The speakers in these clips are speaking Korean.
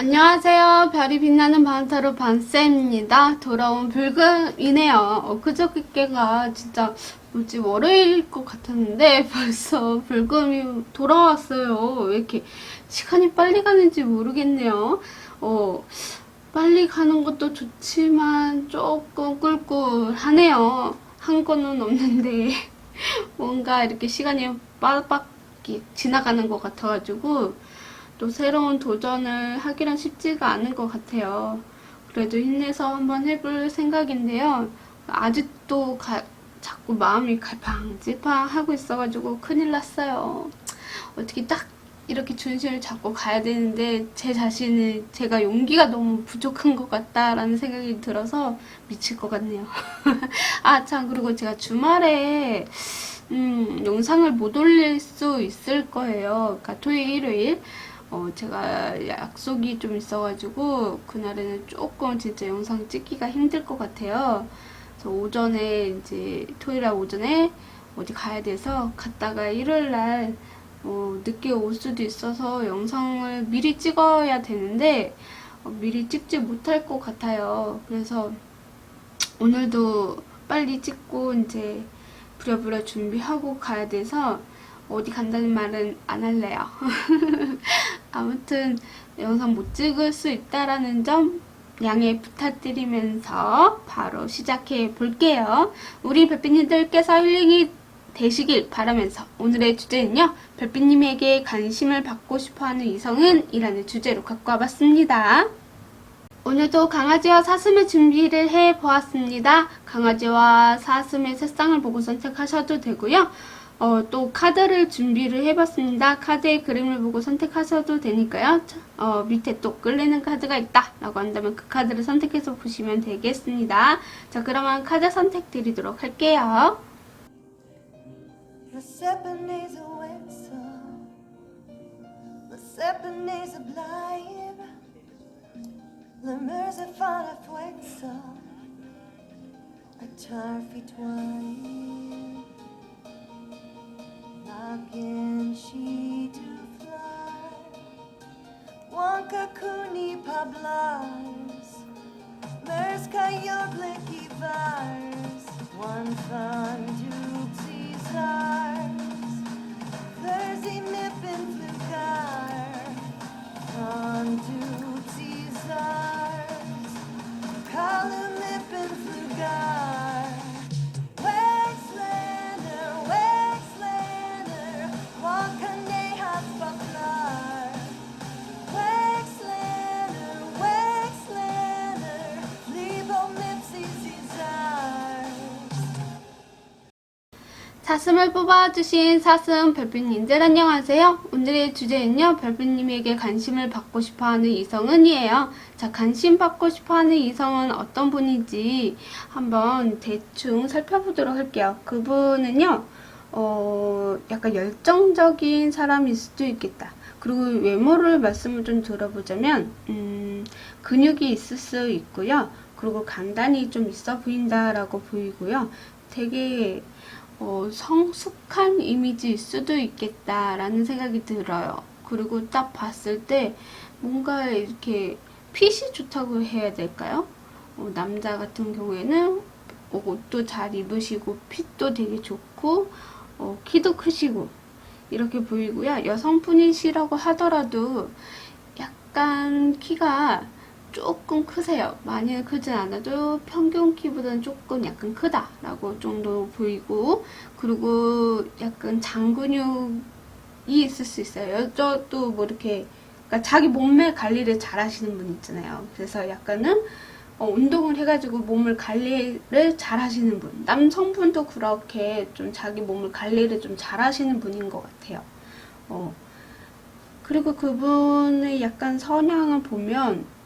안녕하세요. 별이 빛나는 밤타로 밤쌤입니다. 돌아온 불금이네요. 그저께가 진짜 뭐지 월요일일 것 같았는데 벌써 불금이 돌아왔어요. 왜 이렇게 시간이 빨리 가는지 모르겠네요. 빨리 가는 것도 좋지만 조금 꿀꿀하네요. 한 건은 없는데 뭔가 이렇게 시간이 빠박 지나가는 것 같아가지고 또 새로운 도전을 하기란 쉽지가 않은 것 같아요. 그래도 힘내서 한번 해볼 생각인데요. 아직도 자꾸 마음이 갈팡질팡하고 있어가지고 큰일 났어요. 어떻게 딱 이렇게 중심을 잡고 가야 되는데 제 자신이 제가 용기가 너무 부족한 것 같다라는 생각이 들어서 미칠 것 같네요. 아, 참, 그리고 제가 주말에 영상을 못 올릴 수 있을 거예요. 그러니까 토요일, 일요일. 제가 약속이 좀 있어가지고 그날에는 조금 진짜 영상 찍기가 힘들 것 같아요. 그래서 오전에 이제 토요일날 오전에 어디 가야 돼서 갔다가 일요일날 늦게 올 수도 있어서 영상을 미리 찍어야 되는데 미리 찍지 못할 것 같아요. 그래서 오늘도 빨리 찍고 이제 부랴부랴 준비하고 가야 돼서 어디 간다는 말은 안 할래요. 아무튼 영상 못 찍을 수 있다라는 점 양해 부탁드리면서 바로 시작해 볼게요. 우리 별빛님들께서 힐링이 되시길 바라면서 오늘의 주제는요. 별빛님에게 관심을 받고 싶어하는 이성은? 이라는 주제로 갖고 와봤습니다. 오늘도 강아지와 사슴의 준비를 해보았습니다. 강아지와 사슴의 색상을 보고 선택하셔도 되고요. 또 카드를 준비를 해봤습니다. 카드의 그림을 보고 선택하셔도 되니까요. 밑에 또 끌리는 카드가 있다 라고 한다면 그 카드를 선택해서 보시면 되겠습니다. 자, 그러면 카드 선택 드리도록 할게요. She to fly, one kakuni pablars, merska jogleki vars, one fun dupsy stars, thursday nippin flugar, on dupsy stars, column nippin flugar. 사슴을 뽑아주신 사슴 별빛님들 안녕하세요. 오늘의 주제는요. 별빛님에게 관심을 받고 싶어하는 이성은? 이에요. 자, 관심 받고 싶어하는 이성은 어떤 분인지 한번 대충 살펴보도록 할게요. 그분은요. 약간 열정적인 사람일 수도 있겠다. 그리고 외모를 말씀을 좀 들어보자면 근육이 있을 수 있고요. 그리고 간단히 좀 있어 보인다라고 보이고요. 되게 성숙한 이미지일 수도 있겠다라는 생각이 들어요. 그리고 딱 봤을 때 뭔가 이렇게 핏이 좋다고 해야 될까요? 남자 같은 경우에는 옷도 잘 입으시고 핏도 되게 좋고 키도 크시고 이렇게 보이고요. 여성분이시라고 하더라도 약간 키가 조금 크세요. 많이 크진 않아도 평균 키보다는 조금 약간 크다라고 정도 보이고, 그리고 약간 장근육이 있을 수 있어요. 여자도 뭐 이렇게 그러니까 자기 몸매 관리를 잘 하시는 분 있잖아요. 그래서 약간은 운동을 해가지고 몸을 관리를 잘 하시는 분, 남성분도 그렇게 좀 자기 몸을 관리를 좀 잘 하시는 분인 것 같아요. 그리고 그분의 약간 성향을 보면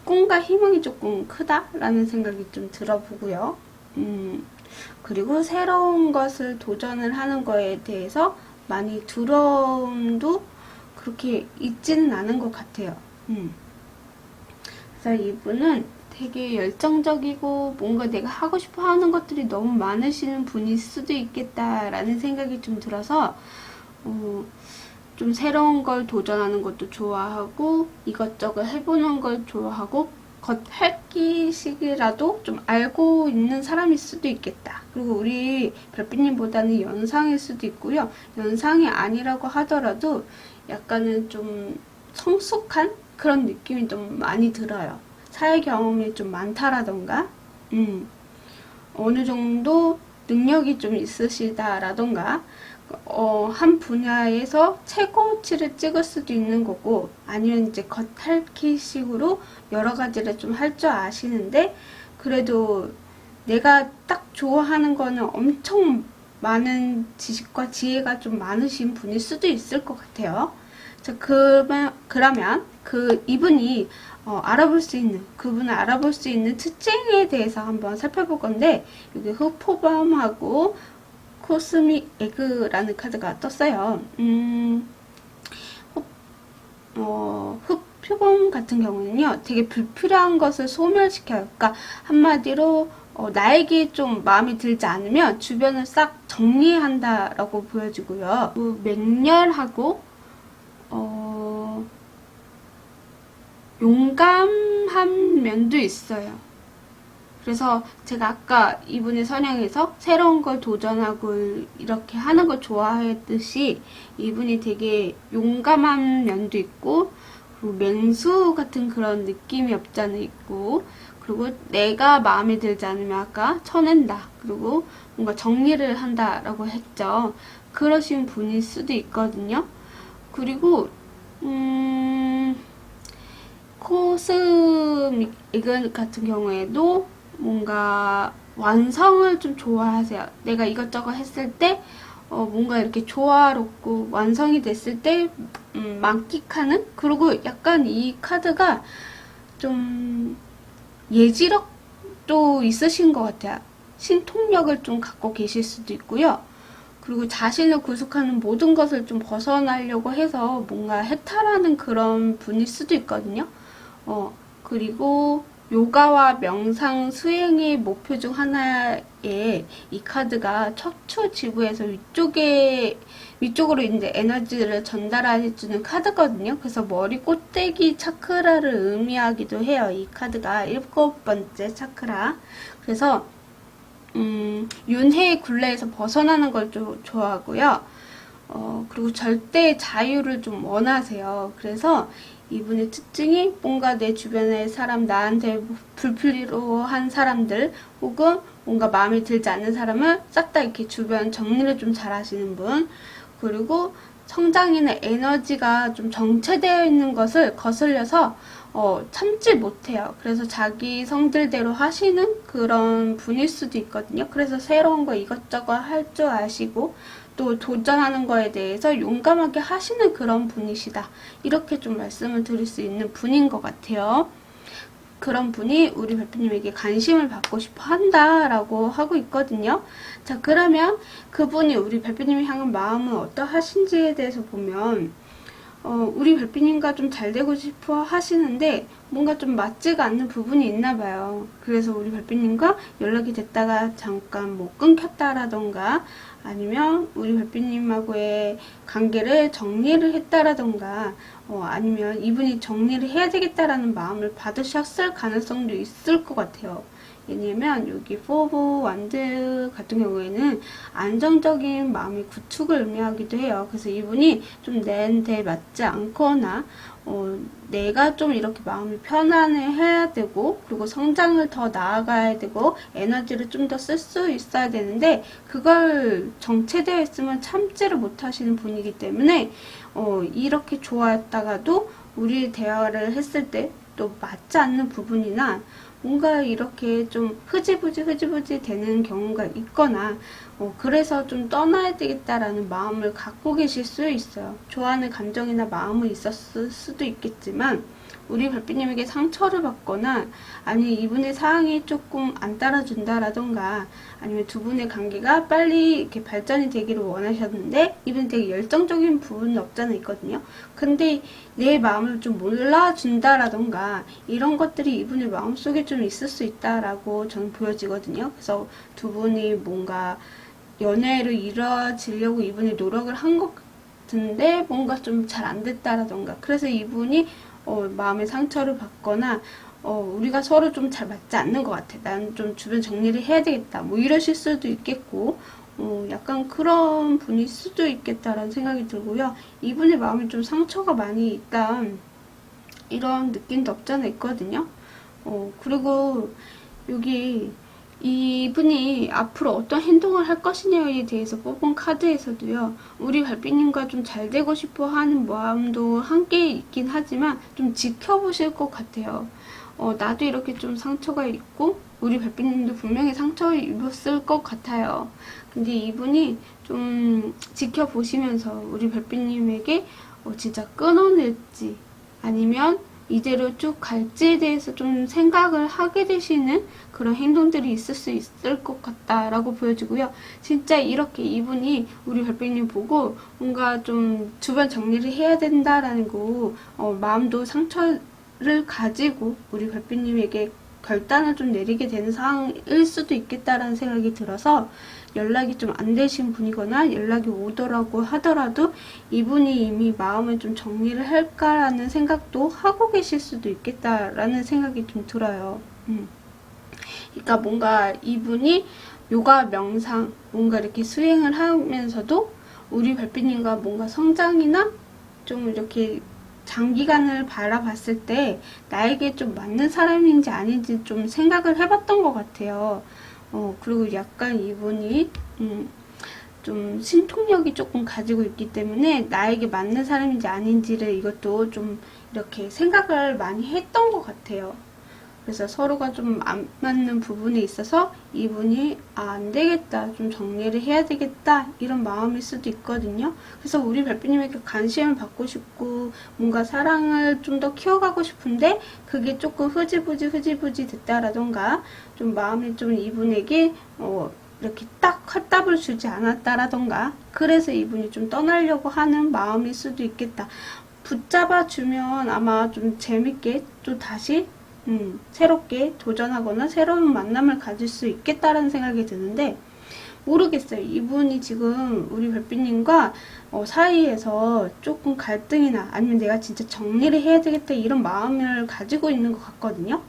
꿈과 희망이 조금 크다라는 생각이 좀 들어보고요. 그리고 새로운 것을 도전을 하는 거에 대해서 많이 두려움도 그렇게 있지는 않은 것 같아요. 그래서 이분은 되게 열정적이고 뭔가 내가 하고 싶어 하는 것들이 너무 많으시는 분일 수도 있겠다라는 생각이 좀 들어서 좀 새로운 걸 도전하는 것도 좋아하고 이것저것 해보는 걸 좋아하고 겉핥기식이라도 좀 알고 있는 사람일 수도 있겠다. 그리고 우리 별빛님보다는 연상일 수도 있고요. 연상이 아니라고 하더라도 약간은 좀 성숙한 그런 느낌이 좀 많이 들어요. 사회 경험이 좀 많다라던가 어느 정도 능력이 좀 있으시다라던가 한 분야에서 최고치를 찍을 수도 있는 거고, 아니면 이제 겉핥기식으로 여러 가지를 좀 할 줄 아시는데, 그래도 내가 딱 좋아하는 거는 엄청 많은 지식과 지혜가 좀 많으신 분일 수도 있을 것 같아요. 자, 그러면 이분이 그분을 알아볼 수 있는 특징에 대해서 한번 살펴볼 건데, 여기 흑포범하고 코스믹 에그라는 카드가 떴어요. 흑표범 같은 경우는요, 되게 불필요한 것을 소멸시켜요. 그러니까 한마디로 나에게 좀 마음에 들지 않으면 주변을 싹 정리한다라고 보여지고요. 맹렬하고 용감한 면도 있어요. 그래서 제가 아까 이분의 선양에서 새로운 걸 도전하고 이렇게 하는 걸 좋아했듯이 이분이 되게 용감한 면도 있고, 그리고 맹수 같은 그런 느낌이 없지 않아 있고, 그리고 내가 마음에 들지 않으면 아까 쳐낸다, 그리고 뭔가 정리를 한다라고 했죠. 그러신 분일 수도 있거든요. 그리고 코스믹 에그 같은 경우에도 뭔가 완성을 좀 좋아하세요. 내가 이것저것 했을 때 뭔가 이렇게 조화롭고 완성이 됐을 때 만끽하는? 그리고 약간 이 카드가 좀 예지력도 있으신 것 같아요. 신통력을 좀 갖고 계실 수도 있고요. 그리고 자신을 구속하는 모든 것을 좀 벗어나려고 해서 뭔가 해탈하는 그런 분일 수도 있거든요. 그리고 요가와 명상 수행의 목표 중 하나에 이 카드가 척추 지구에서 위쪽으로 이제 에너지를 전달해주는 카드거든요. 그래서 머리 꼭대기 차크라를 의미하기도 해요. 이 카드가 7번째 차크라. 그래서 윤회의 굴레에서 벗어나는 걸 좀 좋아하고요. 그리고 절대 자유를 좀 원하세요. 그래서 이분의 특징이 뭔가 내 주변의 사람, 나한테 불필요한 사람들, 혹은 뭔가 마음에 들지 않는 사람을 싹 다 이렇게 주변 정리를 좀 잘 하시는 분, 그리고 성장이나 에너지가 좀 정체되어 있는 것을 거슬려서 참지 못해요. 그래서 자기 성질대로 하시는 그런 분일 수도 있거든요. 그래서 새로운 거 이것저것 할 줄 아시고, 또 도전하는 거에 대해서 용감하게 하시는 그런 분이시다. 이렇게 좀 말씀을 드릴 수 있는 분인 것 같아요. 그런 분이 우리 별빛님에게 관심을 받고 싶어 한다라고 하고 있거든요. 자, 그러면 그분이 우리 별빛님을 향한 마음은 어떠하신지에 대해서 보면, 우리 별빛님과 좀 잘 되고 싶어 하시는데 뭔가 좀 맞지가 않는 부분이 있나 봐요. 그래서 우리 별빛님과 연락이 됐다가 잠깐 뭐 끊겼다라던가, 아니면 우리 별빛님하고의 관계를 정리를 했다라던가, 아니면 이분이 정리를 해야 되겠다라는 마음을 받으셨을 가능성도 있을 것 같아요. 왜냐면 여기 4 오브 완드 같은 경우에는 안정적인 마음의 구축을 의미하기도 해요. 그래서 이분이 좀 내한테 맞지 않거나 내가 좀 이렇게 마음이 편안해 해야 되고, 그리고 성장을 더 나아가야 되고, 에너지를 좀 더 쓸 수 있어야 되는데 그걸 정체되어 있으면 참지를 못하시는 분이기 때문에 이렇게 좋아했다가도 우리 대화를 했을 때 또 맞지 않는 부분이나 뭔가 이렇게 좀 흐지부지 되는 경우가 있거나, 그래서 좀 떠나야 되겠다라는 마음을 갖고 계실 수 있어요. 좋아하는 감정이나 마음은 있었을 수도 있겠지만, 우리 별빛님에게 상처를 받거나, 아니 이분의 사항이 조금 안 따라준다라던가, 아니면 두 분의 관계가 빨리 이렇게 발전이 되기를 원하셨는데 이분이 되게 열정적인 부분은 없잖아 있거든요. 근데 내 마음을 좀 몰라준다라던가 이런 것들이 이분의 마음속에 좀 있을 수 있다라고 저는 보여지거든요. 그래서 두 분이 뭔가 연애를 이루어지려고 이분이 노력을 한 것 같은데 뭔가 좀 잘 안 됐다라던가 그래서 이분이 마음의 상처를 받거나 우리가 서로 좀 잘 맞지 않는 것 같아. 난 좀 주변 정리를 해야 되겠다. 뭐 이러실 수도 있겠고 약간 그런 분일 수도 있겠다라는 생각이 들고요. 이분의 마음이 좀 상처가 많이 있다. 이런 느낌도 없잖아 있거든요. 그리고 여기 이분이 앞으로 어떤 행동을 할 것이냐에 대해서 뽑은 카드에서도요, 우리 별빛님과 좀 잘 되고 싶어 하는 마음도 함께 있긴 하지만 좀 지켜보실 것 같아요. 나도 이렇게 좀 상처가 있고 우리 별빛님도 분명히 상처를 입었을 것 같아요. 근데 이분이 좀 지켜보시면서 우리 별빛님에게 진짜 끊어낼지 아니면 이대로 쭉 갈지에 대해서 좀 생각을 하게 되시는 그런 행동들이 있을 수 있을 것 같다라고 보여지고요. 진짜 이렇게 이분이 우리 별빛님 보고 뭔가 좀 주변 정리를 해야 된다라는 거 마음도 상처를 가지고 우리 별빛님에게 결단을 좀 내리게 되는 상황일 수도 있겠다라는 생각이 들어서 연락이 좀 안 되신 분이거나 연락이 오더라고 하더라도 이분이 이미 마음을 좀 정리를 할까라는 생각도 하고 계실 수도 있겠다라는 생각이 좀 들어요. 그러니까 뭔가 이분이 요가 명상 뭔가 이렇게 수행을 하면서도 우리 별빛님과 뭔가 성장이나 좀 이렇게 장기간을 바라봤을 때 나에게 좀 맞는 사람인지 아닌지 좀 생각을 해봤던 것 같아요. 그리고 약간 이분이 좀 신통력이 조금 가지고 있기 때문에 나에게 맞는 사람인지 아닌지를 이것도 좀 이렇게 생각을 많이 했던 것 같아요. 그래서 서로가 좀 안 맞는 부분에 있어서 이분이 안 되겠다, 좀 정리를 해야 되겠다 이런 마음일 수도 있거든요. 그래서 우리 별빛님에게 관심을 받고 싶고 뭔가 사랑을 좀 더 키워가고 싶은데 그게 조금 흐지부지 됐다라던가 좀 마음이 좀 이분에게 이렇게 딱 화답을 주지 않았다라던가 그래서 이분이 좀 떠나려고 하는 마음일 수도 있겠다. 붙잡아주면 아마 좀 재밌게 또 다시 새롭게 도전하거나 새로운 만남을 가질 수 있겠다라는 생각이 드는데 모르겠어요. 이분이 지금 우리 별빛님과 사이에서 조금 갈등이나 아니면 내가 진짜 정리를 해야 되겠다 이런 마음을 가지고 있는 것 같거든요.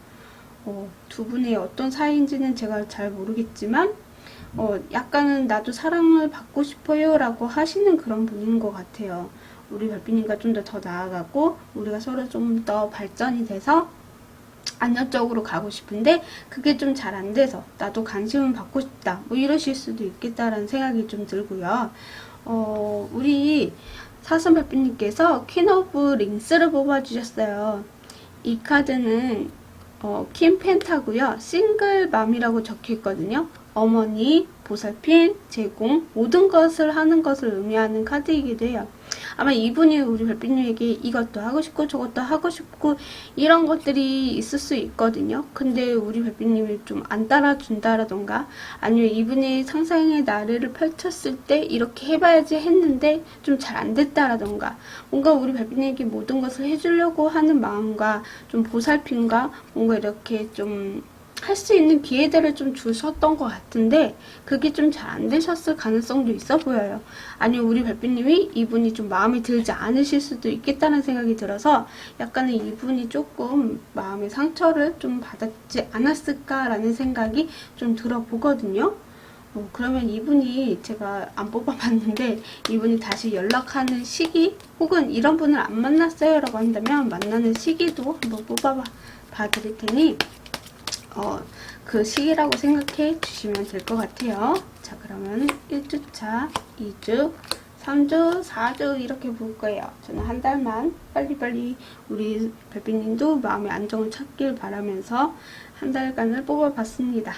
두 분의 어떤 사이인지는 제가 잘 모르겠지만 약간은 나도 사랑을 받고 싶어요 라고 하시는 그런 분인 것 같아요. 우리 별빛님과 좀 더 나아가고 우리가 서로 좀 더 발전이 돼서 안정적으로 가고 싶은데 그게 좀 잘 안 돼서 나도 관심을 받고 싶다 뭐 이러실 수도 있겠다라는 생각이 좀 들고요. 우리 사슴별빛님께서 퀸 오브 링스를 뽑아주셨어요. 이 카드는 퀸 펜타고요. 싱글맘이라고 적혀있거든요. 어머니, 보살핌, 제공, 모든 것을 하는 것을 의미하는 카드이기도 해요. 아마 이분이 우리 별빛님에게 이것도 하고 싶고 저것도 하고 싶고 이런 것들이 있을 수 있거든요. 근데 우리 별빛님이 좀 안 따라준다라던가 아니면 이분이 상상의 나래를 펼쳤을 때 이렇게 해봐야지 했는데 좀 잘 안 됐다라던가 뭔가 우리 별빛님에게 모든 것을 해주려고 하는 마음과 좀 보살핌과 뭔가 이렇게 좀 할 수 있는 기회들을 좀 주셨던 것 같은데 그게 좀 잘 안 되셨을 가능성도 있어 보여요. 아니면 우리 별빛님이 이분이 좀 마음에 들지 않으실 수도 있겠다는 생각이 들어서 약간은 이분이 조금 마음의 상처를 좀 받았지 않았을까라는 생각이 좀 들어보거든요. 그러면 이분이 제가 안 뽑아봤는데 이분이 다시 연락하는 시기 혹은 이런 분을 안 만났어요 라고 한다면 만나는 시기도 한번 뽑아봐 드릴 테니 그 시기라고 생각해 주시면 될 것 같아요. 자, 그러면 1주차, 2주, 3주, 4주 이렇게 볼 거예요. 저는 한 달만 빨리빨리 우리 별빛님도 마음의 안정을 찾길 바라면서 한 달간을 뽑아봤습니다.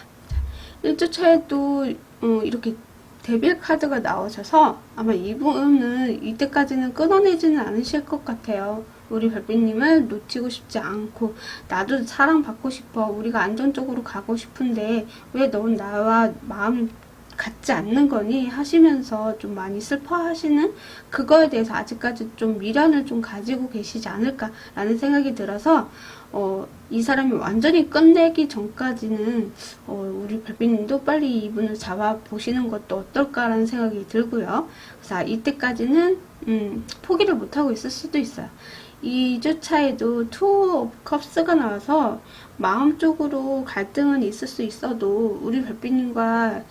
1주차에도 이렇게 데빌 카드가 나오셔서 아마 이분은 이때까지는 끊어내지는 않으실 것 같아요. 우리 별빛님을 놓치고 싶지 않고 나도 사랑받고 싶어 우리가 안정적으로 가고 싶은데 왜 넌 나와 마음이 같지 않는 거니 하시면서 좀 많이 슬퍼하시는 그거에 대해서 아직까지 좀 미련을 좀 가지고 계시지 않을까라는 생각이 들어서 이 사람이 완전히 끝내기 전까지는 우리 별빛님도 빨리 이분을 잡아보시는 것도 어떨까라는 생각이 들고요. 그래서 이때까지는 포기를 못하고 있을 수도 있어요. 2주 차에도 투 오브 컵스가 나와서 마음적으로 갈등은 있을 수 있어도 우리 별빛님과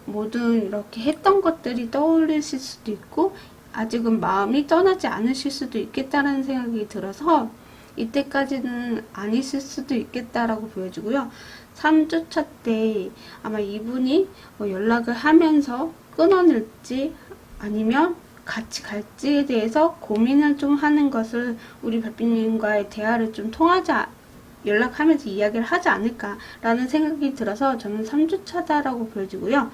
모든 이렇게 했던 것들이 떠올리실 수도 있고 아직은 마음이 떠나지 않으실 수도 있겠다라는 생각이 들어서 이때까지는 아니실 수도 있겠다라고 보여주고요. 3주차 때 아마 이분이 연락을 하면서 끊어낼지 아니면 같이 갈지에 대해서 고민을 좀 하는 것을 우리 별빛님과의 대화를 좀 연락하면서 이야기를 하지 않을까라는 생각이 들어서 저는 3주차다라고 보여지고요.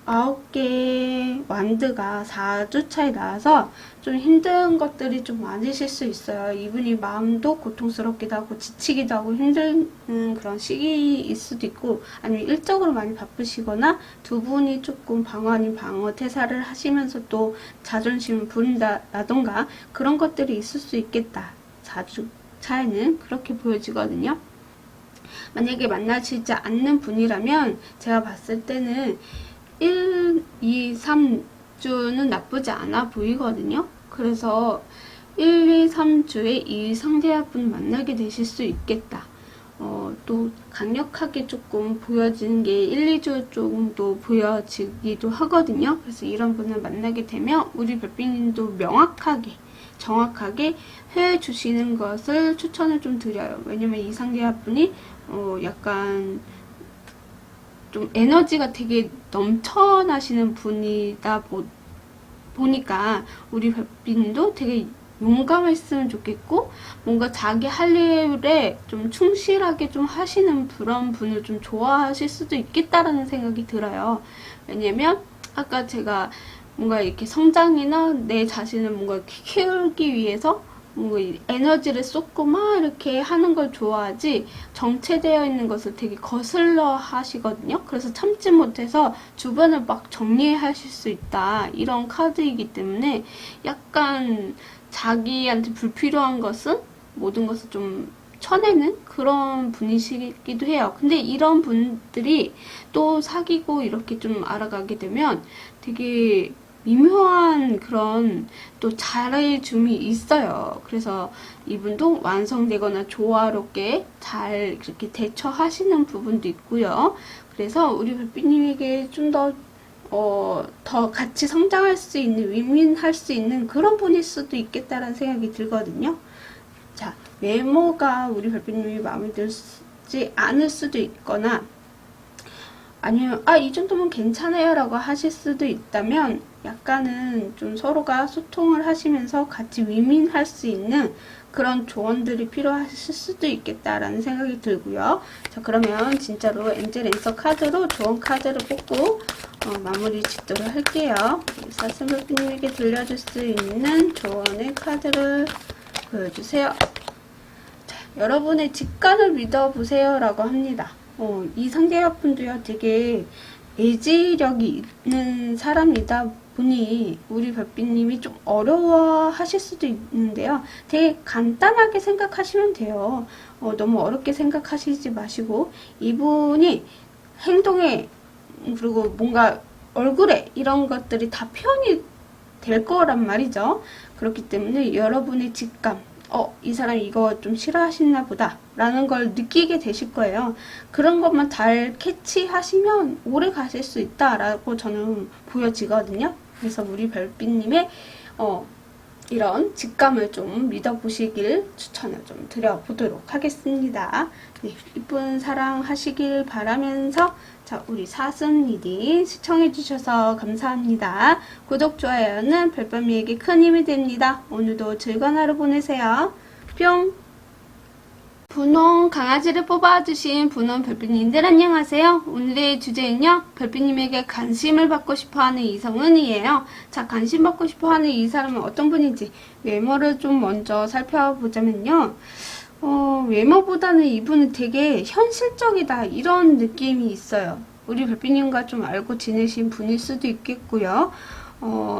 9개의 완드가 4주차에 나와서 좀 힘든 것들이 좀 많으실 수 있어요. 이분이 마음도 고통스럽기도 하고 지치기도 하고 힘든 그런 시기일 수도 있고 아니면 일적으로 많이 바쁘시거나 두 분이 조금 방어 아닌 방어 태사를 하시면서 또 자존심을 부린다라던가 그런 것들이 있을 수 있겠다. 4주차에는 그렇게 보여지거든요. 만약에 만나시지 않는 분이라면 제가 봤을 때는 1, 2, 3주는 나쁘지 않아 보이거든요. 그래서 1, 2, 3주에 이 상대분 만나게 되실 수 있겠다. 또 강력하게 조금 보여지는 게 1, 2주 정도 보여지기도 하거든요. 그래서 이런 분을 만나게 되면 우리 별빛님도 명확하게 정확하게 해주시는 것을 추천을 좀 드려요. 왜냐면 이 상대분이 약간 좀 에너지가 되게 넘쳐나시는 분이다 보니까 우리 별빛님도 되게 용감했으면 좋겠고 뭔가 자기 할 일에 좀 충실하게 좀 하시는 그런 분을 좀 좋아하실 수도 있겠다라는 생각이 들어요. 왜냐면 아까 제가 뭔가 이렇게 성장이나 내 자신을 뭔가 이렇게 키우기 위해서 뭔가 에너지를 쏟고 막 이렇게 하는 걸 좋아하지 정체되어 있는 것을 되게 거슬러 하시거든요. 그래서 참지 못해서 주변을 막 정리하실 수 있다. 이런 카드이기 때문에 약간 자기한테 불필요한 것은 모든 것을 좀 쳐내는 그런 분이시기도 해요. 근데 이런 분들이 또 사귀고 이렇게 좀 알아가게 되면 되게 미묘한 그런 또 잘해줌이 있어요. 그래서 이분도 완성되거나 조화롭게 잘 이렇게 대처하시는 부분도 있고요. 그래서 우리 별빛님에게 좀 더 같이 성장할 수 있는, 윈윈할 수 있는 그런 분일 수도 있겠다라는 생각이 들거든요. 자, 외모가 우리 별빛님이 마음에 들지 않을 수도 있거나 아니면 이 정도면 괜찮아요 라고 하실 수도 있다면 약간은 좀 서로가 소통을 하시면서 같이 윈윈할 수 있는 그런 조언들이 필요하실 수도 있겠다라는 생각이 들고요. 자, 그러면 진짜로 엔젤 앤서 카드로 조언 카드를 뽑고 마무리 짓도록 할게요. 사슴별빛님에게 들려줄 수 있는 조언의 카드를 보여주세요. 자, 여러분의 직관을 믿어보세요 라고 합니다. 이 상대분도요 되게 애지력이 있는 사람이다 보니 우리 별빛님이 좀 어려워 하실 수도 있는데요. 되게 간단하게 생각하시면 돼요. 너무 어렵게 생각하시지 마시고 이분이 행동에 그리고 뭔가 얼굴에 이런 것들이 다 표현이 될 거란 말이죠. 그렇기 때문에 여러분의 직감 이 사람이 이거 좀 싫어하시나 보다 라는 걸 느끼게 되실 거예요. 그런 것만 잘 캐치하시면 오래 가실 수 있다라고 저는 보여지거든요. 그래서 우리 별빛님의 이런 직감을 좀 믿어보시길 추천을 좀 드려보도록 하겠습니다. 네, 이쁜 사랑 하시길 바라면서 자, 우리 사슴리딩 시청해주셔서 감사합니다. 구독, 좋아요는 별밤이에게 큰 힘이 됩니다. 오늘도 즐거운 하루 보내세요. 뿅! 분홍 강아지를 뽑아주신 분홍 별빛님들 안녕하세요. 오늘의 주제는요. 별빛님에게 관심을 받고 싶어하는 이성은이에요. 자, 관심 받고 싶어하는 이 사람은 어떤 분인지 외모를 좀 먼저 살펴보자면요. 외모보다는 이분은 되게 현실적이다 이런 느낌이 있어요. 우리 별빛님과 좀 알고 지내신 분일 수도 있겠고요.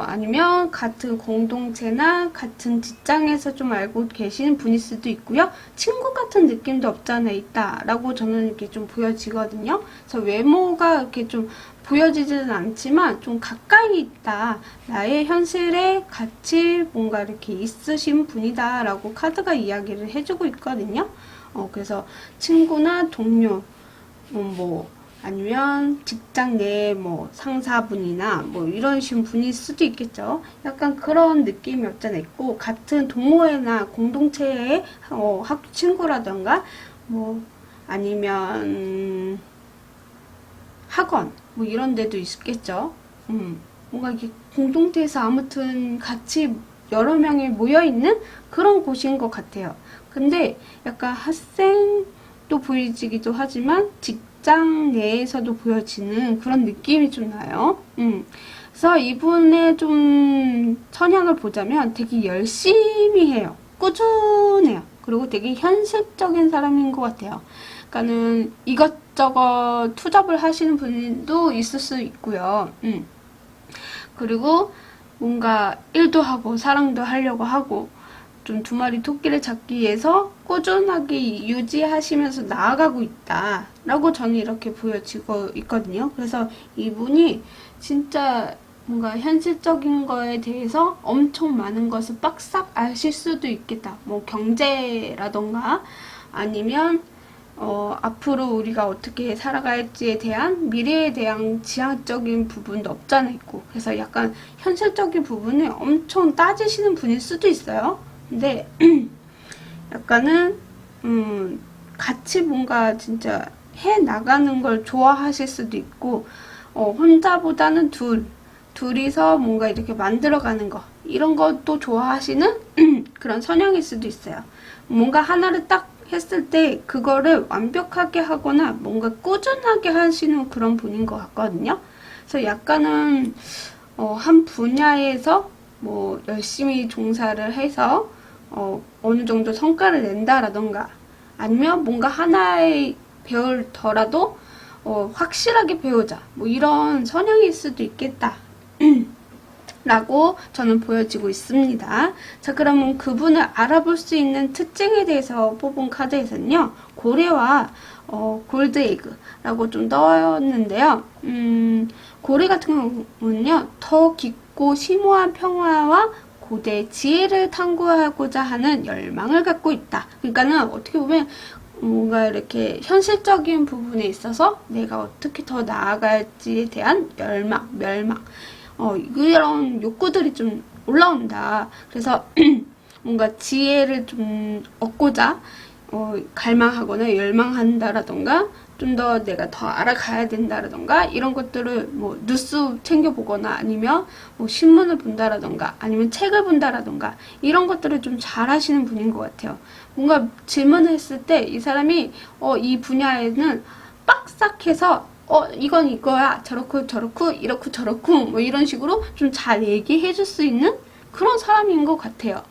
아니면 같은 공동체나 같은 직장에서 좀 알고 계시는 분일 수도 있고요. 친구 같은 느낌도 없잖아 있다라고 저는 이렇게 좀 보여지거든요. 그래서 외모가 이렇게 좀 보여지지는 않지만 좀 가까이 있다. 나의 현실에 같이 뭔가 이렇게 있으신 분이다라고 카드가 이야기를 해주고 있거든요. 그래서 친구나 동료, 뭐 아니면 직장 내 뭐 상사분이나 뭐 이러신 분일 수도 있겠죠. 약간 그런 느낌이 없잖아 있고, 같은 동호회나 공동체의 학교 친구라던가 뭐 아니면 학원 뭐 이런 데도 있겠죠. 뭔가 이렇게 공동체에서 아무튼 같이 여러 명이 모여 있는 그런 곳인 것 같아요. 근데 약간 학생도 보이지기도 하지만 직장 내에서도 보여지는 그런 느낌이 좀 나요. 그래서 이분의 좀 성향을 보자면 되게 열심히 해요. 꾸준해요. 그리고 되게 현실적인 사람인 것 같아요. 그러니까는 이것저것 투잡을 하시는 분도 있을 수 있고요. 그리고 뭔가 일도 하고 사랑도 하려고 하고 좀 두 마리 토끼를 잡기 위해서 꾸준하게 유지하시면서 나아가고 있다라고 저는 이렇게 보여지고 있거든요. 그래서 이분이 진짜 뭔가 현실적인 거에 대해서 엄청 많은 것을 빡싹 아실 수도 있겠다. 뭐 경제라던가 아니면 앞으로 우리가 어떻게 살아갈지에 대한 미래에 대한 지향적인 부분도 없잖아 있고, 그래서 약간 현실적인 부분을 엄청 따지시는 분일 수도 있어요. 근데 약간은 같이 뭔가 진짜 해 나가는 걸 좋아하실 수도 있고, 혼자보다는 둘이서 뭔가 이렇게 만들어가는 거, 이런 것도 좋아하시는 그런 성향일 수도 있어요. 뭔가 하나를 딱 했을 때 그거를 완벽하게 하거나 뭔가 꾸준하게 하시는 그런 분인 것 같거든요. 그래서 약간은 한 분야에서 뭐 열심히 종사를 해서 어느 정도 성과를 낸다라던가, 아니면 뭔가 하나에 배울더라도 확실하게 배우자, 뭐 이런 성향일 수도 있겠다 라고 저는 보여지고 있습니다. 자, 그러면 그분을 알아볼 수 있는 특징에 대해서 뽑은 카드에서는요, 고래와 골드 에그라고 좀 넣었는데요. 고래 같은 경우는요, 더 깊고 심오한 평화와 고대 지혜를 탐구하고자 하는 열망을 갖고 있다. 그러니까는 어떻게 보면 뭔가 이렇게 현실적인 부분에 있어서 내가 어떻게 더 나아갈지에 대한 열망, 멸망, 이런 욕구들이 좀 올라온다. 그래서 뭔가 지혜를 좀 얻고자 갈망하거나 열망한다라던가, 좀 더 내가 더 알아가야 된다라던가, 이런 것들을 뭐 뉴스 챙겨보거나 아니면 뭐 신문을 본다라던가 아니면 책을 본다라던가, 이런 것들을 좀 잘하시는 분인 것 같아요. 뭔가 질문을 했을 때 이 사람이 이 분야에는 빡싹해서 이건 이거야, 저렇고 저렇고 이렇고 저렇고 뭐 이런 식으로 좀 잘 얘기해 줄 수 있는 그런 사람인 것 같아요.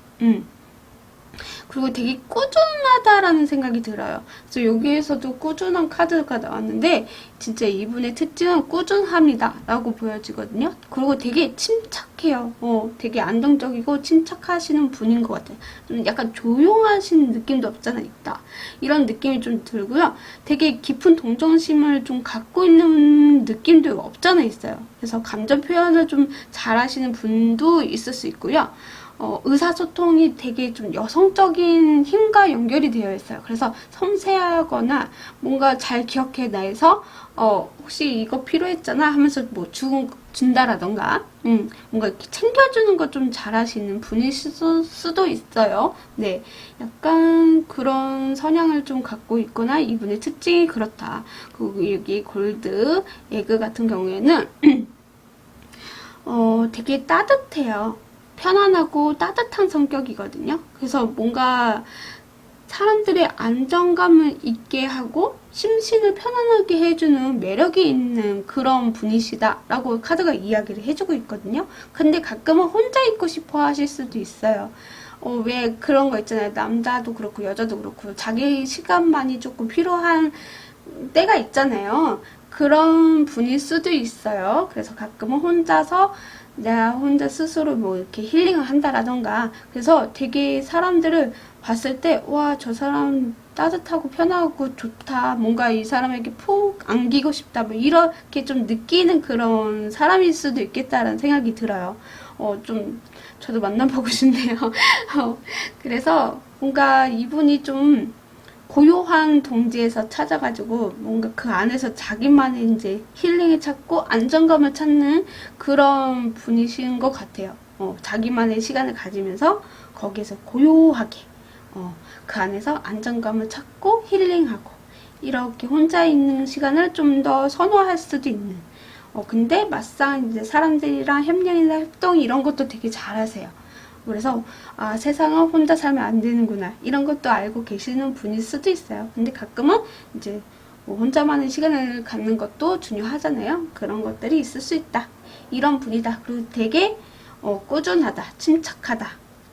그리고 되게 꾸준하다라는 생각이 들어요. 그래서 여기에서도 꾸준한 카드가 나왔는데, 진짜 이분의 특징은 꾸준합니다 라고 보여지거든요. 그리고 되게 침착해요. 되게 안정적이고 침착하시는 분인 것 같아요. 좀 약간 조용하신 느낌도 없잖아 있다, 이런 느낌이 좀 들고요. 되게 깊은 동정심을 좀 갖고 있는 느낌도 없잖아 있어요. 그래서 감정 표현을 좀 잘하시는 분도 있을 수 있고요. 의사소통이 되게 좀 여성적인 힘과 연결이 되어 있어요. 그래서 섬세하거나 뭔가 잘 기억해내서 혹시 이거 필요했잖아 하면서 뭐 준다라던가, 뭔가 이렇게 챙겨주는 거 좀 잘하시는 분일 수도 있어요. 네, 약간 그런 성향을 좀 갖고 있거나 이분의 특징이 그렇다. 그리고 여기 골드 에그 같은 경우에는 되게 따뜻해요. 편안하고 따뜻한 성격이거든요. 그래서 뭔가 사람들의 안정감을 있게 하고 심신을 편안하게 해주는 매력이 있는 그런 분이시다 라고 카드가 이야기를 해주고 있거든요. 근데 가끔은 혼자 있고 싶어 하실 수도 있어요. 왜 그런 거 있잖아요. 남자도 그렇고 여자도 그렇고 자기 시간만이 조금 필요한 때가 있잖아요. 그런 분일 수도 있어요. 그래서 가끔은 혼자서 내가 혼자 스스로 뭐 이렇게 힐링을 한다라던가, 그래서 되게 사람들을 봤을 때, 와, 저 사람 따뜻하고 편하고 좋다. 뭔가 이 사람에게 푹 안기고 싶다. 뭐 이렇게 좀 느끼는 그런 사람일 수도 있겠다라는 생각이 들어요. 좀 저도 만나보고 싶네요. 그래서 뭔가 이분이 좀 고요한 동지에서 찾아가지고 뭔가 그 안에서 자기만의 이제 힐링을 찾고 안정감을 찾는 그런 분이신 것 같아요. 자기만의 시간을 가지면서 거기에서 고요하게 그 안에서 안정감을 찾고 힐링하고 이렇게 혼자 있는 시간을 좀 더 선호할 수도 있는. 근데 막상 이제 사람들이랑 협력이나 협동 이런 것도 되게 잘하세요. 그래서 세상은 혼자 살면 안 되는구나 이런 것도 알고 계시는 분일 수도 있어요. 근데 가끔은 이제 뭐 혼자만의 시간을 갖는 것도 중요하잖아요. 그런 것들이 있을 수 있다. 이런 분이다. 그리고 되게 꾸준하다, 침착하다,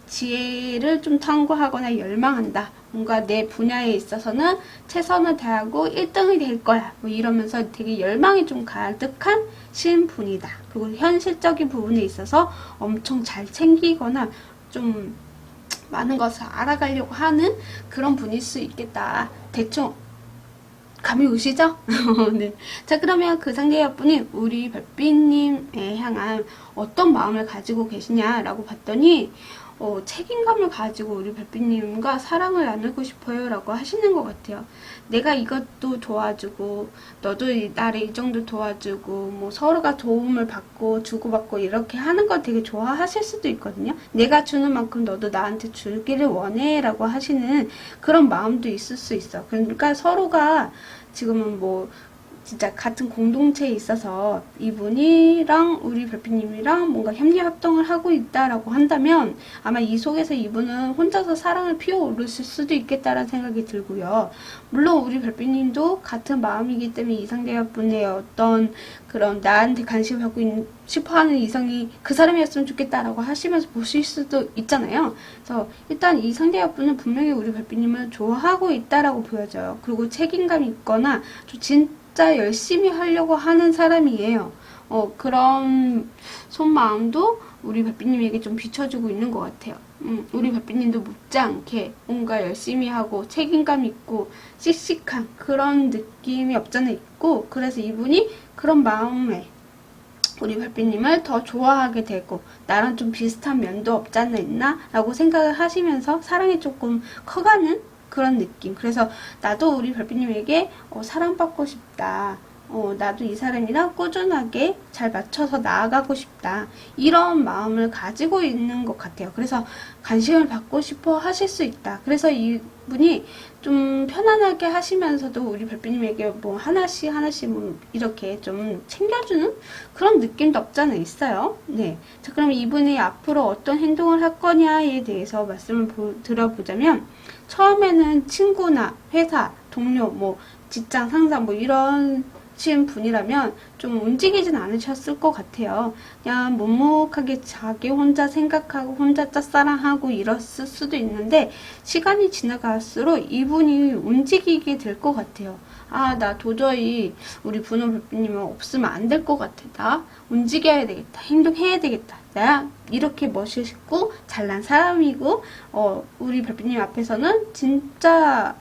지혜를 좀 탐구하거나 열망한다. 뭔가 내 분야에 있어서는 최선을 다하고 1등이 될 거야. 뭐 이러면서 되게 열망이 좀 가득한 신분이다. 그리고 현실적인 부분에 있어서 엄청 잘 챙기거나 좀 많은 것을 알아가려고 하는 그런 분일 수 있겠다. 대충 감이 오시죠? 네. 자, 그러면 그 상대여분이 우리 별빛님에 향한 어떤 마음을 가지고 계시냐라고 봤더니 책임감을 가지고 우리 별빛님과 사랑을 나누고 싶어요 라고 하시는 것 같아요. 내가 이것도 도와주고 너도 나를 이 정도 도와주고 뭐 서로가 도움을 받고 주고받고 이렇게 하는 거 되게 좋아하실 수도 있거든요. 내가 주는 만큼 너도 나한테 주기를 원해 라고 하시는 그런 마음도 있을 수 있어. 그러니까 서로가 지금은 뭐 진짜 같은 공동체에 있어서 이분이랑 우리 별빛님이랑 뭔가 협력 합동을 하고 있다라고 한다면 아마 이 속에서 이분은 혼자서 사랑을 피워오르실 수도 있겠다라는 생각이 들고요. 물론 우리 별빛님도 같은 마음이기 때문에 이 상대분의 어떤 그런 나한테 관심을 갖고 싶어하는 이성이 그 사람이었으면 좋겠다라고 하시면서 보실 수도 있잖아요. 그래서 일단 이 상대분은 분명히 우리 별빛님을 좋아하고 있다라고 보여져요. 그리고 책임감이 있거나 좀 진짜 열심히 하려고 하는 사람이에요. 그런 속마음도 우리 별빛님에게 좀 비춰주고 있는 것 같아요. 우리 별빛님도 못지않게 뭔가 열심히 하고 책임감 있고 씩씩한 그런 느낌이 없잖아 있고, 그래서 이분이 그런 마음에 우리 별빛님을 더 좋아하게 되고 나랑 좀 비슷한 면도 없지 않나 있나? 라고 생각을 하시면서 사랑이 조금 커가는 그런 느낌. 그래서 나도 우리 별빛님에게 사랑받고 싶다. 나도 이 사람이랑 꾸준하게 잘 맞춰서 나아가고 싶다. 이런 마음을 가지고 있는 것 같아요. 그래서 관심을 받고 싶어 하실 수 있다. 그래서 이분이 좀 편안하게 하시면서도 우리 별빛님에게 뭐 하나씩 뭐 이렇게 좀 챙겨주는 그런 느낌도 없잖아 있어요. 네. 자, 그럼 이분이 앞으로 어떤 행동을 할 거냐에 대해서 말씀을 드려보자면, 처음에는 친구나 회사, 동료, 뭐 직장 상사 뭐 이런 분이라면 좀 움직이진 않으셨을 것 같아요. 그냥 묵묵하게 자기 혼자 생각하고 혼자 짝사랑하고 이랬을 수도 있는데, 시간이 지나갈수록 이분이 움직이게 될 것 같아요. 나 도저히 우리 분홍 별빛님은 없으면 안 될 것 같아. 나 움직여야 되겠다. 행동해야 되겠다. 나 이렇게 멋있고 잘난 사람이고 우리 별빛님 앞에서는 진짜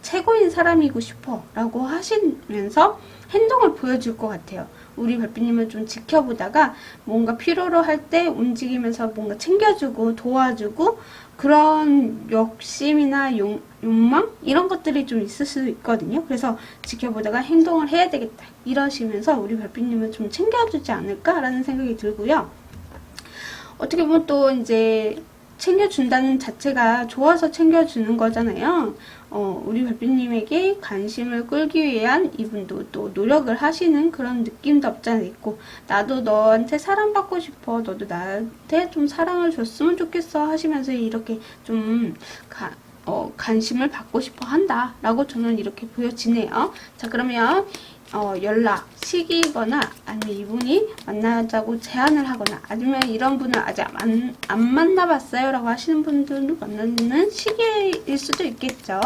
최고인 사람이고 싶어 라고 하시면서 행동을 보여줄 것 같아요. 우리 별빛님은 좀 지켜보다가 뭔가 필요로 할 때 움직이면서 뭔가 챙겨주고 도와주고 그런 욕심이나 욕망 이런 것들이 좀 있을 수도 있거든요. 그래서 지켜보다가 행동을 해야 되겠다 이러시면서 우리 별빛님을 좀 챙겨주지 않을까라는 생각이 들고요. 어떻게 보면 또 이제 챙겨준다는 자체가 좋아서 챙겨주는 거잖아요. 우리 별빛님에게 관심을 끌기 위한 이분도 또 노력을 하시는 그런 느낌도 없지 않아 있고, 나도 너한테 사랑받고 싶어, 너도 나한테 좀 사랑을 줬으면 좋겠어 하시면서 이렇게 좀 관심을 받고 싶어 한다 라고 저는 이렇게 보여지네요. 자, 그러면 연락, 시기거나 아니면 이분이 만나자고 제안을 하거나 아니면 이런 분을 아직 안 만나봤어요 라고 하시는 분들도 만나는 시기일 수도 있겠죠.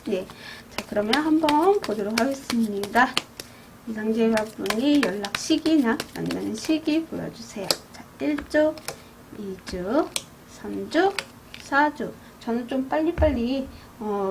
네, 자, 그러면 한번 보도록 하겠습니다. 이상제자분이 연락 시기나 만나는 시기 보여주세요. 자, 1주, 2주, 3주, 4주. 저는 좀 빨리빨리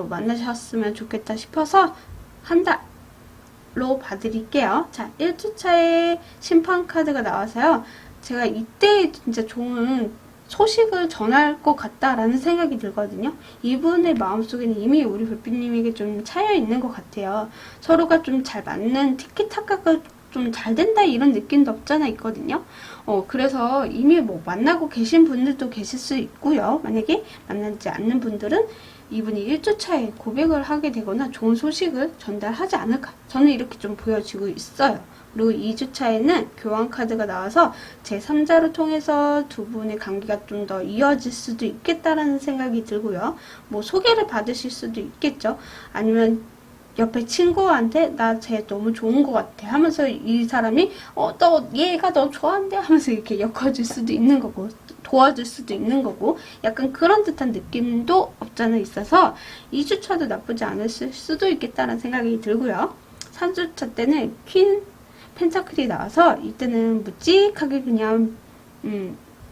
만나셨으면 좋겠다 싶어서 한 달로 봐드릴게요. 자, 1주차에 심판카드가 나와서요. 제가 이때 진짜 좋은 소식을 전할 것 같다라는 생각이 들거든요. 이분의 마음속에는 이미 우리 별빛님에게 좀 차여 있는 것 같아요. 서로가 좀 잘 맞는 티키타카가 좀 잘 된다 이런 느낌도 없잖아 있거든요. 그래서 이미 뭐 만나고 계신 분들도 계실 수 있고요. 만약에 만나지 않는 분들은 이분이 1주차에 고백을 하게 되거나 좋은 소식을 전달하지 않을까. 저는 이렇게 좀 보여지고 있어요. 그리고 2주차에는 교환 카드가 나와서 제3자를 통해서 두 분의 관계가 좀 더 이어질 수도 있겠다라는 생각이 들고요. 뭐 소개를 받으실 수도 있겠죠. 아니면 옆에 친구한테 나 쟤 너무 좋은 것 같아 하면서 이 사람이 너 얘가 너 좋아한대 하면서 이렇게 엮어줄 수도 있는 거고 도와줄 수도 있는 거고 약간 그런 듯한 느낌도 없잖아 있어서 2주차도 나쁘지 않을 수도 있겠다는 생각이 들고요. 3주차 때는 퀸 펜타클이 나와서 이때는 묵직하게 그냥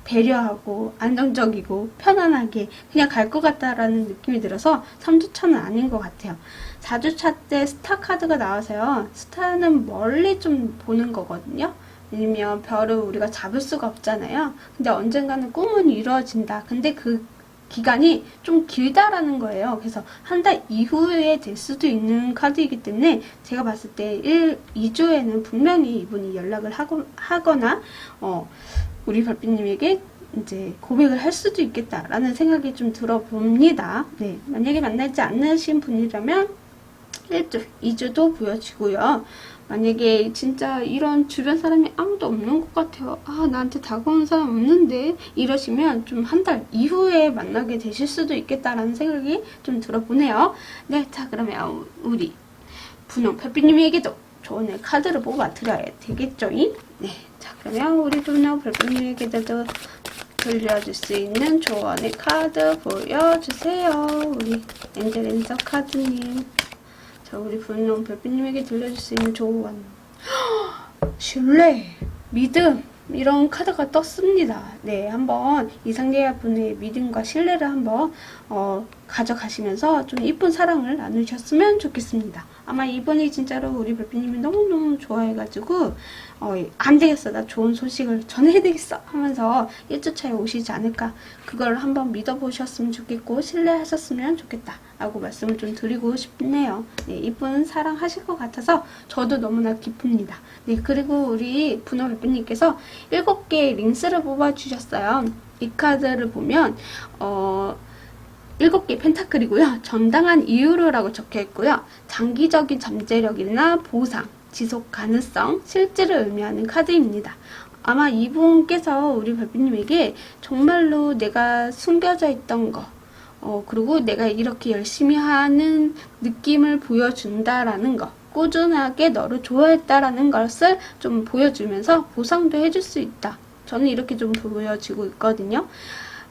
배려하고 안정적이고 편안하게 그냥 갈 것 같다라는 느낌이 들어서 3주차는 아닌 것 같아요. 4주차 때 스타 카드가 나와서요. 스타는 멀리 좀 보는 거거든요. 왜냐면 별을 우리가 잡을 수가 없잖아요. 근데 언젠가는 꿈은 이루어진다. 근데 그 기간이 좀 길다라는 거예요. 그래서 한 달 이후에 될 수도 있는 카드이기 때문에 제가 봤을 때 2주에는 분명히 이분이 연락을 하거나 우리 별빛님에게 이제 고백을 할 수도 있겠다라는 생각이 좀 들어봅니다. 네, 만약에 만나지 않으신 분이라면 1주, 2주도 보여지고요. 만약에 진짜 이런 주변 사람이 아무도 없는 것 같아요. 나한테 다가온 사람 없는데 이러시면 좀 한 달 이후에 만나게 되실 수도 있겠다라는 생각이 좀 들어보네요. 네, 자 그러면 우리 분홍 별빛님에게도 좋은 카드를 뽑아 드려야 되겠죠? 네, 자 그러면 우리 분홍 별빛님에게도 들려줄 수 있는 조언의 카드 보여주세요. 우리 엔젤 카드님. 자, 우리 분홍 별빛님에게 들려줄 수 있는 조언. 신뢰, 믿음 이런 카드가 떴습니다. 네, 한번 이상계야 분의 믿음과 신뢰를 한번 가져가시면서 좀 이쁜 사랑을 나누셨으면 좋겠습니다. 아마 이분이 진짜로 우리 별빛님이 너무너무 좋아해가지고 안 되겠어, 나 좋은 소식을 전해야되겠어 하면서 1주차에 오시지 않을까. 그걸 한번 믿어보셨으면 좋겠고 신뢰하셨으면 좋겠다 라고 말씀을 좀 드리고 싶네요. 네, 이분 사랑하실 것 같아서 저도 너무나 기쁩니다. 네, 그리고 우리 분홍 별빛님께서 7개의 링스를 뽑아주셨어요. 이 카드를 보면 7개 펜타클이고요. 정당한 이유로라고 적혀있고요. 장기적인 잠재력이나 보상, 지속 가능성, 실질을 의미하는 카드입니다. 아마 이분께서 우리 별빛님에게 정말로 내가 숨겨져 있던 거 그리고 내가 이렇게 열심히 하는 느낌을 보여준다라는 거, 꾸준하게 너를 좋아했다라는 것을 좀 보여주면서 보상도 해줄 수 있다. 저는 이렇게 좀 보여지고 있거든요.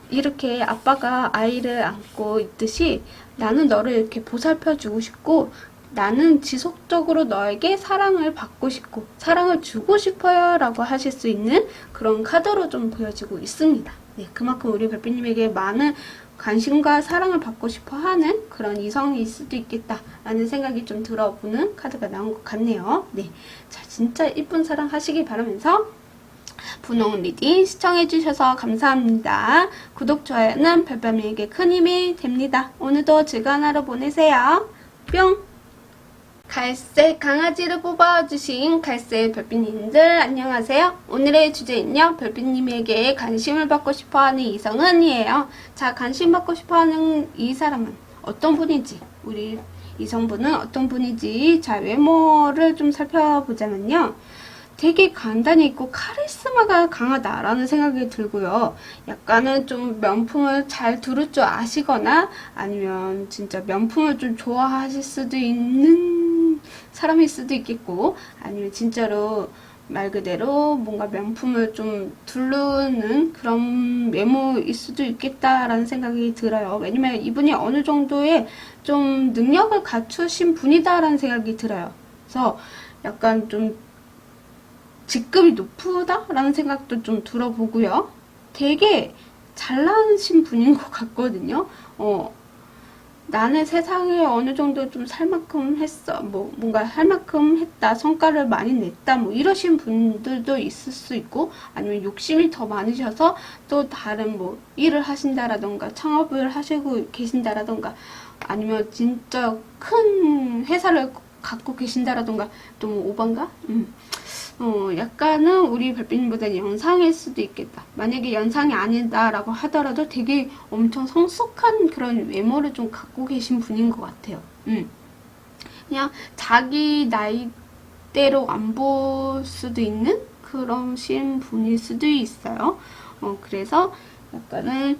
이렇게 아빠가 아이를 안고 있듯이 나는 너를 이렇게 보살펴주고 싶고 나는 지속적으로 너에게 사랑을 받고 싶고 사랑을 주고 싶어요 라고 하실 수 있는 그런 카드로 좀 보여지고 있습니다. 네, 그만큼 우리 별빛님에게 많은 관심과 사랑을 받고 싶어 하는 그런 이성일 수도 있겠다라는 생각이 좀 들어보는 카드가 나온 것 같네요. 네, 자 진짜 이쁜 사랑 하시길 바라면서 분홍 리딩 시청해주셔서 감사합니다. 구독, 좋아요는 별밤이에게 큰 힘이 됩니다. 오늘도 즐거운 하루 보내세요. 뿅! 갈색 강아지를 뽑아주신 갈색 별빛님들 안녕하세요. 오늘의 주제는요. 별빛님에게 관심을 받고 싶어하는 이성은이에요. 자, 관심 받고 싶어하는 이 사람은 어떤 분인지, 우리 이성분은 어떤 분인지 자 외모를 좀 살펴보자면요. 되게 간단히 있고 카리스마가 강하다라는 생각이 들고요. 약간은 좀 명품을 잘 두를 줄 아시거나 아니면 진짜 명품을 좀 좋아하실 수도 있는 사람일 수도 있겠고 아니면 진짜로 말 그대로 뭔가 명품을 좀 두르는 그런 외모일 수도 있겠다라는 생각이 들어요. 왜냐면 이분이 어느 정도의 좀 능력을 갖추신 분이다라는 생각이 들어요. 그래서 약간 좀 직급이 높다라는 생각도 좀 들어보고요. 되게 잘나신 분인 것 같거든요. 나는 세상에 어느 정도 좀 살 만큼 했어. 뭐, 뭔가 할 만큼 했다. 성과를 많이 냈다. 뭐, 이러신 분들도 있을 수 있고, 아니면 욕심이 더 많으셔서 또 다른 뭐, 일을 하신다라던가, 창업을 하시고 계신다라던가, 아니면 진짜 큰 회사를 갖고 계신다라던가, 또 뭐, 오반가? 약간은 우리 별빛님보다는 영상일 수도 있겠다. 만약에 영상이 아니다라고 하더라도 되게 엄청 성숙한 그런 외모를 좀 갖고 계신 분인 것 같아요. 그냥 자기 나이대로 안 볼 수도 있는 그런 분일 수도 있어요. 그래서 약간은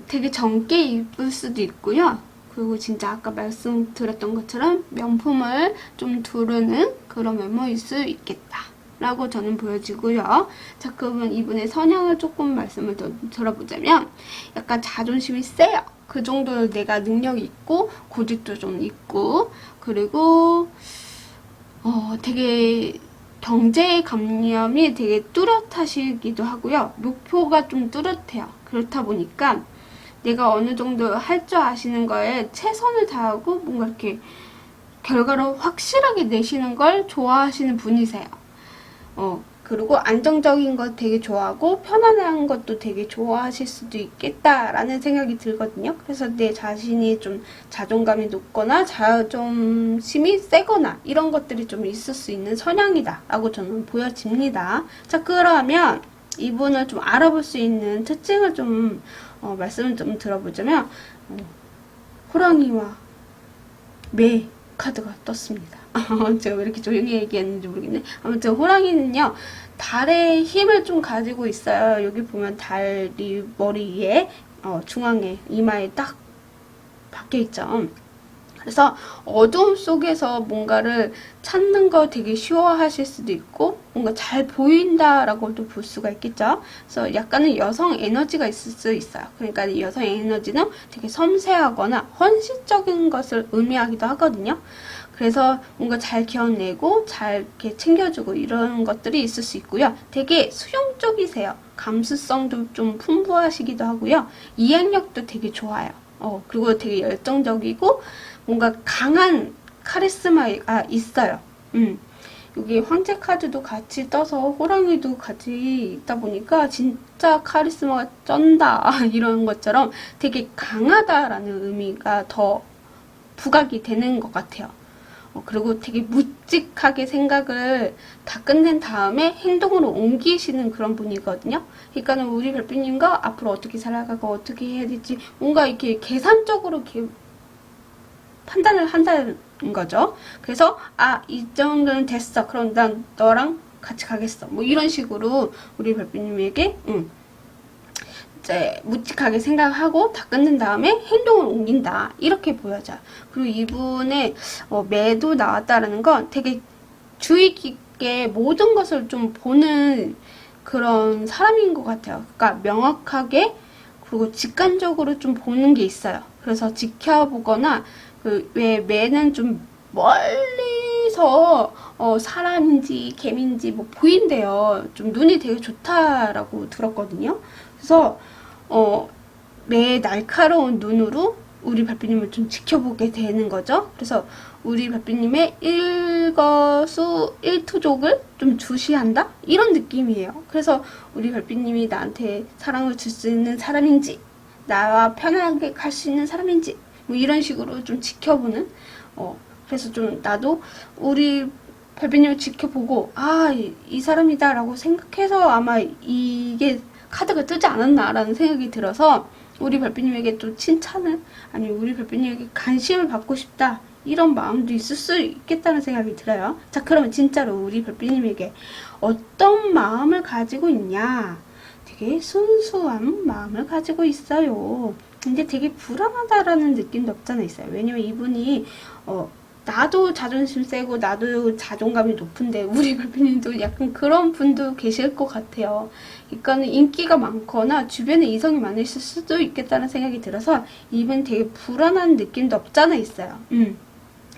되게 젊게 입을 수도 있고요. 그리고 진짜 아까 말씀드렸던 것처럼 명품을 좀 두르는 그런 외모일 수 있겠다 라고 저는 보여지고요. 자, 그러면 이분의 성향을 조금 말씀을 더 들어보자면 약간 자존심이 세요. 그 정도 내가 능력이 있고 고집도 좀 있고, 그리고 되게 경제관념이 되게 뚜렷하시기도 하고요. 목표가 좀 뚜렷해요. 그렇다 보니까 내가 어느 정도 할 줄 아시는 거에 최선을 다하고 뭔가 이렇게 결과를 확실하게 내시는 걸 좋아하시는 분이세요. 그리고 안정적인 것 되게 좋아하고 편안한 것도 되게 좋아하실 수도 있겠다라는 생각이 들거든요. 그래서 내 자신이 좀 자존감이 높거나 자존심이 세거나 이런 것들이 좀 있을 수 있는 성향이다 라고 저는 보여집니다. 자, 그러면 이분을 좀 알아볼 수 있는 특징을 좀 말씀을 좀 들어보자면 호랑이와 매 카드가 떴습니다. 제가 왜 이렇게 조용히 얘기했는지 모르겠네. 아무튼 호랑이는요, 달의 힘을 좀 가지고 있어요. 여기 보면 달이 머리 위에 중앙에 이마에 딱 박혀 있죠. 그래서 어두움 속에서 뭔가를 찾는 거 되게 쉬워하실 수도 있고 뭔가 잘 보인다라고도 볼 수가 있겠죠. 그래서 약간은 여성 에너지가 있을 수 있어요. 그러니까 이 여성 에너지는 되게 섬세하거나 헌신적인 것을 의미하기도 하거든요. 그래서 뭔가 잘 견내고 잘 이렇게 챙겨주고 이런 것들이 있을 수 있고요. 되게 수용적이세요. 감수성도 좀 풍부하시기도 하고요. 이해력도 되게 좋아요. 그리고 되게 열정적이고 뭔가 강한 카리스마가 있어요. 여기 황제 카드도 같이 떠서 호랑이도 같이 있다 보니까 진짜 카리스마가 쩐다 이런 것처럼 되게 강하다라는 의미가 더 부각이 되는 것 같아요. 그리고 되게 묵직하게 생각을 다 끝낸 다음에 행동으로 옮기시는 그런 분이거든요. 그러니까 우리 별빛님과 앞으로 어떻게 살아가고 어떻게 해야 될지 뭔가 이렇게 계산적으로 이렇게 판단을 한다는 거죠. 그래서 이 정도는 됐어. 그럼 난 너랑 같이 가겠어. 뭐 이런 식으로 우리 별빛님에게 이제 묵직하게 생각하고 다 끝낸 다음에 행동을 옮긴다. 이렇게 보여져요. 그리고 이분의 매도 나왔다라는 건 되게 주의 깊게 모든 것을 좀 보는 그런 사람인 것 같아요. 그러니까 명확하게 그리고 직관적으로 좀 보는 게 있어요. 그래서 지켜보거나 왜 매는 좀 멀리서 사람인지 개미인지 뭐 보인대요. 좀 눈이 되게 좋다라고 들었거든요. 그래서 매 날카로운 눈으로 우리 별빛님을 좀 지켜보게 되는 거죠. 그래서 우리 별빛님의 일거수일투족을 좀 주시한다? 이런 느낌이에요. 그래서 우리 별빛님이 나한테 사랑을 줄 수 있는 사람인지 나와 편하게 갈 수 있는 사람인지 뭐 이런 식으로 좀 지켜보는 그래서 좀 나도 우리 별빛님을 지켜보고 이 사람이다 라고 생각해서 아마 이게 카드가 뜨지 않았나라는 생각이 들어서 우리 별빛님에게 또 칭찬을 아니면 우리 별빛님에게 관심을 받고 싶다 이런 마음도 있을 수 있겠다는 생각이 들어요. 자, 그러면 진짜로 우리 별빛님에게 어떤 마음을 가지고 있냐? 되게 순수한 마음을 가지고 있어요. 근데 되게 불안하다라는 느낌도 없잖아 있어요. 왜냐면 이분이 나도 자존심 세고 나도 자존감이 높은데 우리 별빛님도 약간 그런 분도 계실 것 같아요. 그러니까 인기가 많거나 주변에 이성이 많으실 수도 있겠다는 생각이 들어서 이분 되게 불안한 느낌도 없잖아 있어요.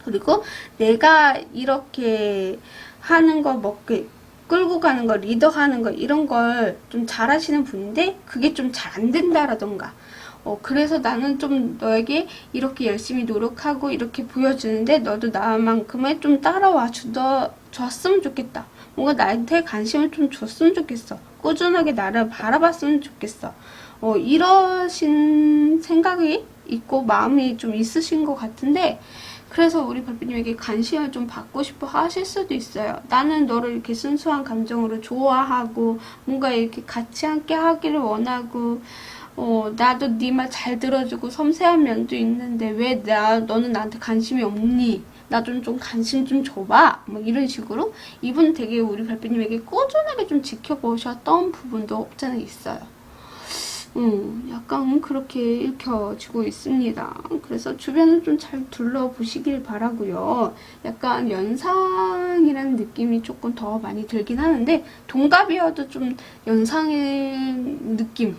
그리고 내가 이렇게 하는 거 먹게 끌고 가는 거, 리더하는 거 이런 걸 좀 잘하시는 분인데 그게 좀 잘 안 된다라던가 그래서 나는 좀 너에게 이렇게 열심히 노력하고 이렇게 보여주는데 너도 나만큼의 좀 따라와 줬으면 좋겠다. 뭔가 나한테 관심을 좀 줬으면 좋겠어. 꾸준하게 나를 바라봤으면 좋겠어. 이러신 생각이 있고 마음이 좀 있으신 것 같은데 그래서 우리 별빛님에게 관심을 좀 받고 싶어 하실 수도 있어요. 나는 너를 이렇게 순수한 감정으로 좋아하고 뭔가 이렇게 같이 함께 하기를 원하고 나도 네 말 잘 들어주고 섬세한 면도 있는데 왜 너는 나한테 관심이 없니? 나 좀 관심 좀 줘봐. 뭐 이런 식으로 이분 되게 우리 별빛님에게 꾸준하게 좀 지켜보셨던 부분도 없지 않아 있어요. 약간 그렇게 읽혀지고 있습니다. 그래서 주변을 좀 잘 둘러보시길 바라고요. 약간 연상이라는 느낌이 조금 더 많이 들긴 하는데 동갑이어도 좀 연상의 느낌,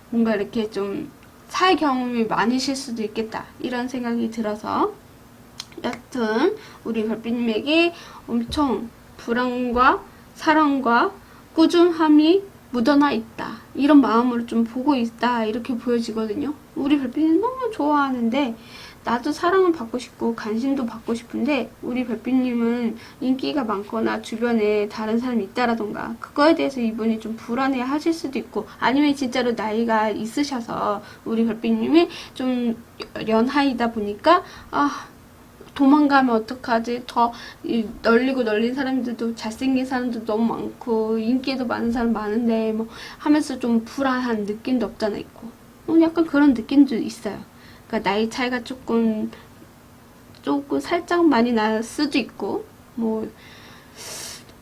뭔가 이렇게 좀 사회 경험이 많으실 수도 있겠다 이런 생각이 들어서 여튼 우리 별빛님에게 엄청 불안과 사랑과 꾸준함이 묻어나 있다. 이런 마음으로 좀 보고 있다. 이렇게 보여지거든요. 우리 별빛님 너무 좋아하는데 나도 사랑을 받고 싶고 관심도 받고 싶은데 우리 별빛님은 인기가 많거나 주변에 다른 사람이 있다라던가 그거에 대해서 이분이 좀 불안해 하실 수도 있고 아니면 진짜로 나이가 있으셔서 우리 별빛님이 좀 연하이다 보니까 도망가면 어떡하지? 더 널리고 널린 사람들도 잘생긴 사람도 너무 많고 인기도 많은 사람 많은데 뭐 하면서 좀 불안한 느낌도 없잖아 있고 약간 그런 느낌도 있어요. 그러니까 나이 차이가 조금 살짝 많이 날 수도 있고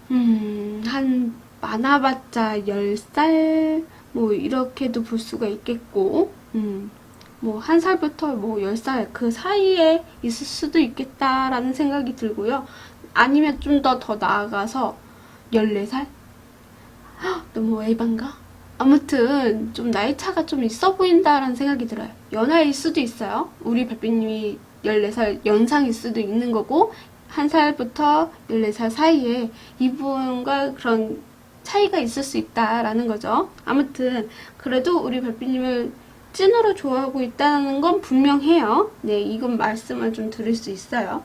한 많아봤자 10살 뭐 이렇게도 볼 수가 있겠고 뭐 1살부터 뭐 10살 그 사이에 있을 수도 있겠다라는 생각이 들고요. 아니면 좀 더 나아가서 14살? 너무 에반가? 아무튼 좀 나이 차가 좀 있어 보인다라는 생각이 들어요. 연하일 수도 있어요. 우리 별빛님이 14살 연상일 수도 있는 거고 1살부터 14살 사이에 이분과 그런 차이가 있을 수 있다라는 거죠. 아무튼 그래도 우리 별빛님을 찐으로 좋아하고 있다는 건 분명해요. 네, 이건 말씀을 좀 드릴 수 있어요.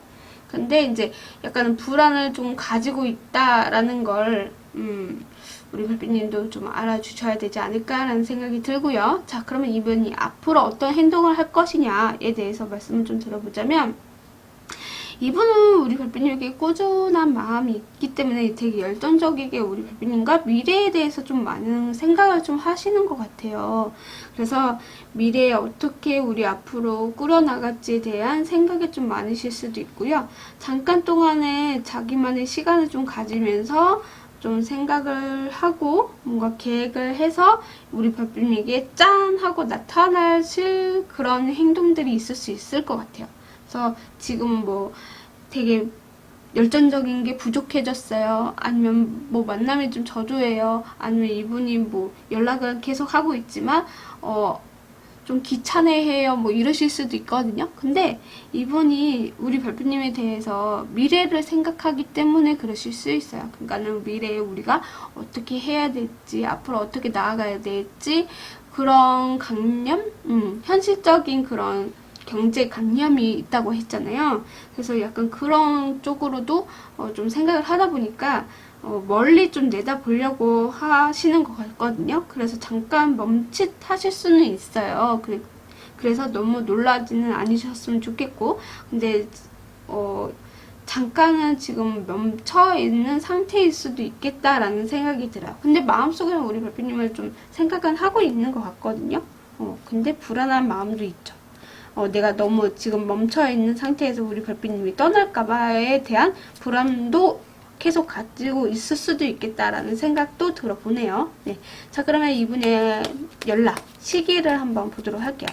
근데 이제 약간 불안을 좀 가지고 있다라는 걸 우리 별빛님도 좀 알아주셔야 되지 않을까라는 생각이 들고요. 자, 그러면 이분이 앞으로 어떤 행동을 할 것이냐에 대해서 말씀을 좀 들어보자면 이분은 우리 별빛님에게 꾸준한 마음이 있기 때문에 되게 열정적이게 우리 별빛님과 미래에 대해서 좀 많은 생각을 좀 하시는 것 같아요. 그래서 미래에 어떻게 우리 앞으로 꾸려나갈지에 대한 생각이 좀 많으실 수도 있고요. 잠깐 동안에 자기만의 시간을 좀 가지면서 좀 생각을 하고 뭔가 계획을 해서 우리 별빛님에게 짠 하고 나타나실 그런 행동들이 있을 수 있을 것 같아요. 그래서 지금 뭐 되게 열정적인 게 부족해졌어요. 아니면 뭐 만남이 좀 저조해요. 아니면 이분이 뭐 연락을 계속 하고 있지만 좀 귀찮아해요. 뭐 이러실 수도 있거든요. 근데 이분이 우리 별빛님에 대해서 미래를 생각하기 때문에 그러실 수 있어요. 그러니까는 미래에 우리가 어떻게 해야 될지, 앞으로 어떻게 나아가야 될지 그런 관념, 현실적인 그런 경제관념이 있다고 했잖아요. 그래서 약간 그런 쪽으로도 좀 생각을 하다 보니까 멀리 좀 내다보려고 하시는 것 같거든요. 그래서 잠깐 멈칫하실 수는 있어요. 그래서 너무 놀라지는 않으셨으면 좋겠고 근데 잠깐은 지금 멈춰 있는 상태일 수도 있겠다라는 생각이 들어요. 근데 마음속에는 우리 별빛님을 좀 생각은 하고 있는 것 같거든요. 근데 불안한 마음도 있죠. 내가 너무 지금 멈춰있는 상태에서 우리 별빛님이 떠날까봐에 대한 불안도 계속 가지고 있을 수도 있겠다라는 생각도 들어보네요. 네. 자, 그러면 이분의 연락 시기를 한번 보도록 할게요.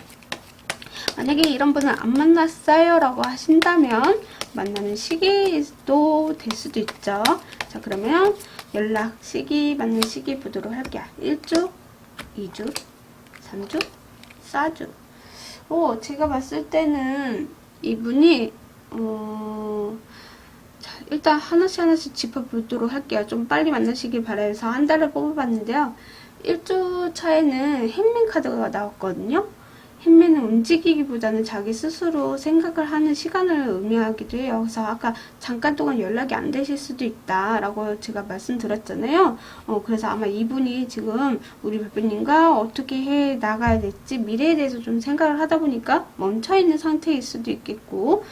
만약에 이런 분을 안 만났어요 라고 하신다면 만나는 시기도 될 수도 있죠. 자, 그러면 연락 시기, 만나는 시기 보도록 할게요. 1주, 2주, 3주, 4주. 제가 봤을 때는 이분이 자, 일단 하나씩 짚어보도록 할게요. 좀 빨리 만나시길 바라서 한 달을 뽑아봤는데요. 1주 차에는 햄민 카드가 나왔거든요. 햄민은 움직이기보다는 자기 스스로 생각을 하는 시간을 의미하기도 해요. 그래서 아까 잠깐 동안 연락이 안 되실 수도 있다라고 제가 말씀드렸잖아요. 그래서 아마 이분이 지금 우리 별빛님과 어떻게 해 나가야 될지 미래에 대해서 좀 생각을 하다 보니까 멈춰있는 상태일 수도 있겠고,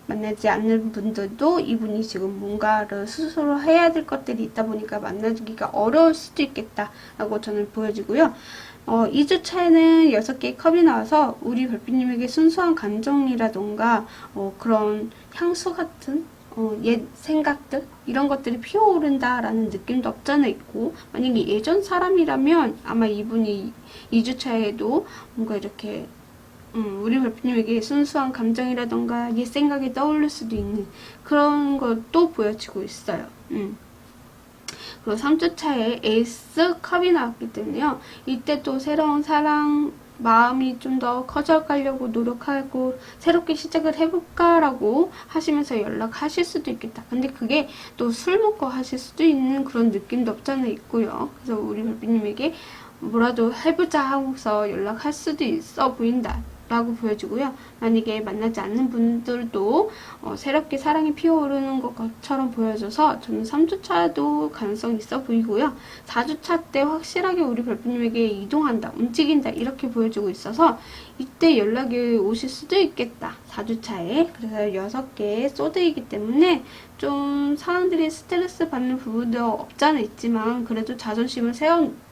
만나지 않는 분들도 이분이 지금 뭔가를 스스로 해야 될 것들이 있다 보니까 만나기가 어려울 수도 있겠다라고 저는 보여지고요. 2주 차에는 6개의 컵이 나와서 우리 별빛님에게 순수한 감정이라던가 그런 향수 같은 옛 생각들 이런 것들이 피어오른다라는 느낌도 없잖아 있고, 만약에 예전 사람이라면 아마 이분이 2주 차에도 뭔가 이렇게 우리 별빛님에게 순수한 감정이라던가 옛 생각이 떠오를 수도 있는 그런 것도 보여지고 있어요. 그리고 3주차에 에이스 컵이 나왔기 때문에요. 이때 또 새로운 사랑, 마음이 좀 더 커져가려고 노력하고 새롭게 시작을 해볼까라고 하시면서 연락하실 수도 있겠다. 근데 그게 또 술 먹고 하실 수도 있는 그런 느낌도 없잖아 있고요. 그래서 우리 별빛님에게 뭐라도 해보자 하고서 연락할 수도 있어 보인다 라고 보여지고요. 만약에 만나지 않는 분들도 새롭게 사랑이 피어오르는 것처럼 보여져서 저는 3주차도 가능성이 있어 보이고요. 4주차 때 확실하게 우리 별빛님에게 이동한다, 움직인다 이렇게 보여지고 있어서 이때 연락이 오실 수도 있겠다. 4주차에. 그래서 6개의 소드이기 때문에 좀 사람들이 스트레스 받는 부분도 없잖아 있지만 그래도 자존심을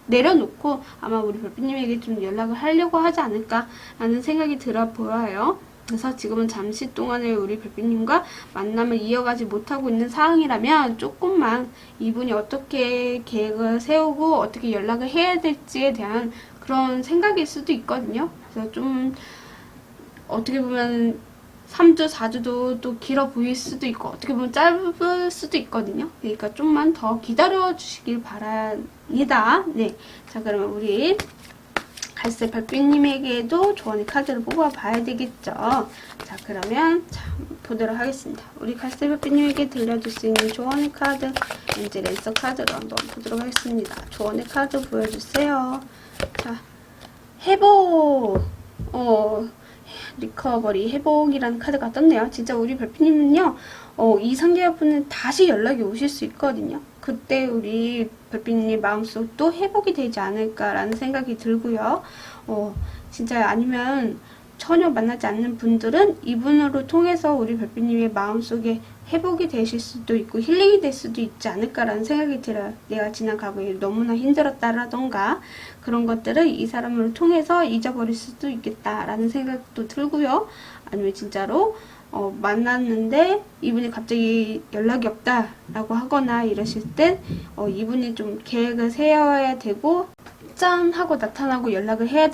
내려놓고 아마 우리 별빛님에게 좀 연락을 하려고 하지 않을까 라는 생각이 들어 보여요. 그래서 지금은 잠시 동안에 우리 별빛님과 만남을 이어가지 못하고 있는 상황이라면 조금만 이분이 어떻게 계획을 세우고 어떻게 연락을 해야 될지에 대한 그런 생각일 수도 있거든요. 그래서 좀 어떻게 보면 3주, 4주도 또 길어 보일 수도 있고 어떻게 보면 짧을 수도 있거든요. 그러니까 좀만 더 기다려 주시길 바랍니다. 네, 자 그러면 우리 갈색 별빛님에게도 조언의 카드를 뽑아봐야 되겠죠. 자 그러면 자, 보도록 하겠습니다. 우리 갈색 별빛님에게 들려줄 수 있는 조언의 카드, 엔젤 랜서 카드로 한번 보도록 하겠습니다. 조언의 카드 보여주세요. 자, 회복. 리커버리, 회복이라는 카드가 떴네요. 진짜 우리 별빛님은요, 이 상대분은 다시 연락이 오실 수 있거든요. 그때 우리 별빛님 마음속도 회복이 되지 않을까라는 생각이 들고요. 진짜 아니면 전혀 만나지 않는 분들은 이분으로 통해서 우리 별빛님의 마음속에 회복이 되실 수도 있고 힐링이 될 수도 있지 않을까라는 생각이 들어요. 내가 지난 과거에 너무나 힘들었다라던가 그런 것들을 이 사람을 통해서 잊어버릴 수도 있겠다라는 생각도 들고요. 아니면 진짜로 만났는데 이분이 갑자기 연락이 없다라고 하거나 이러실 땐 이분이 좀 계획을 세워야 되고 짠 하고 나타나고 연락을 해야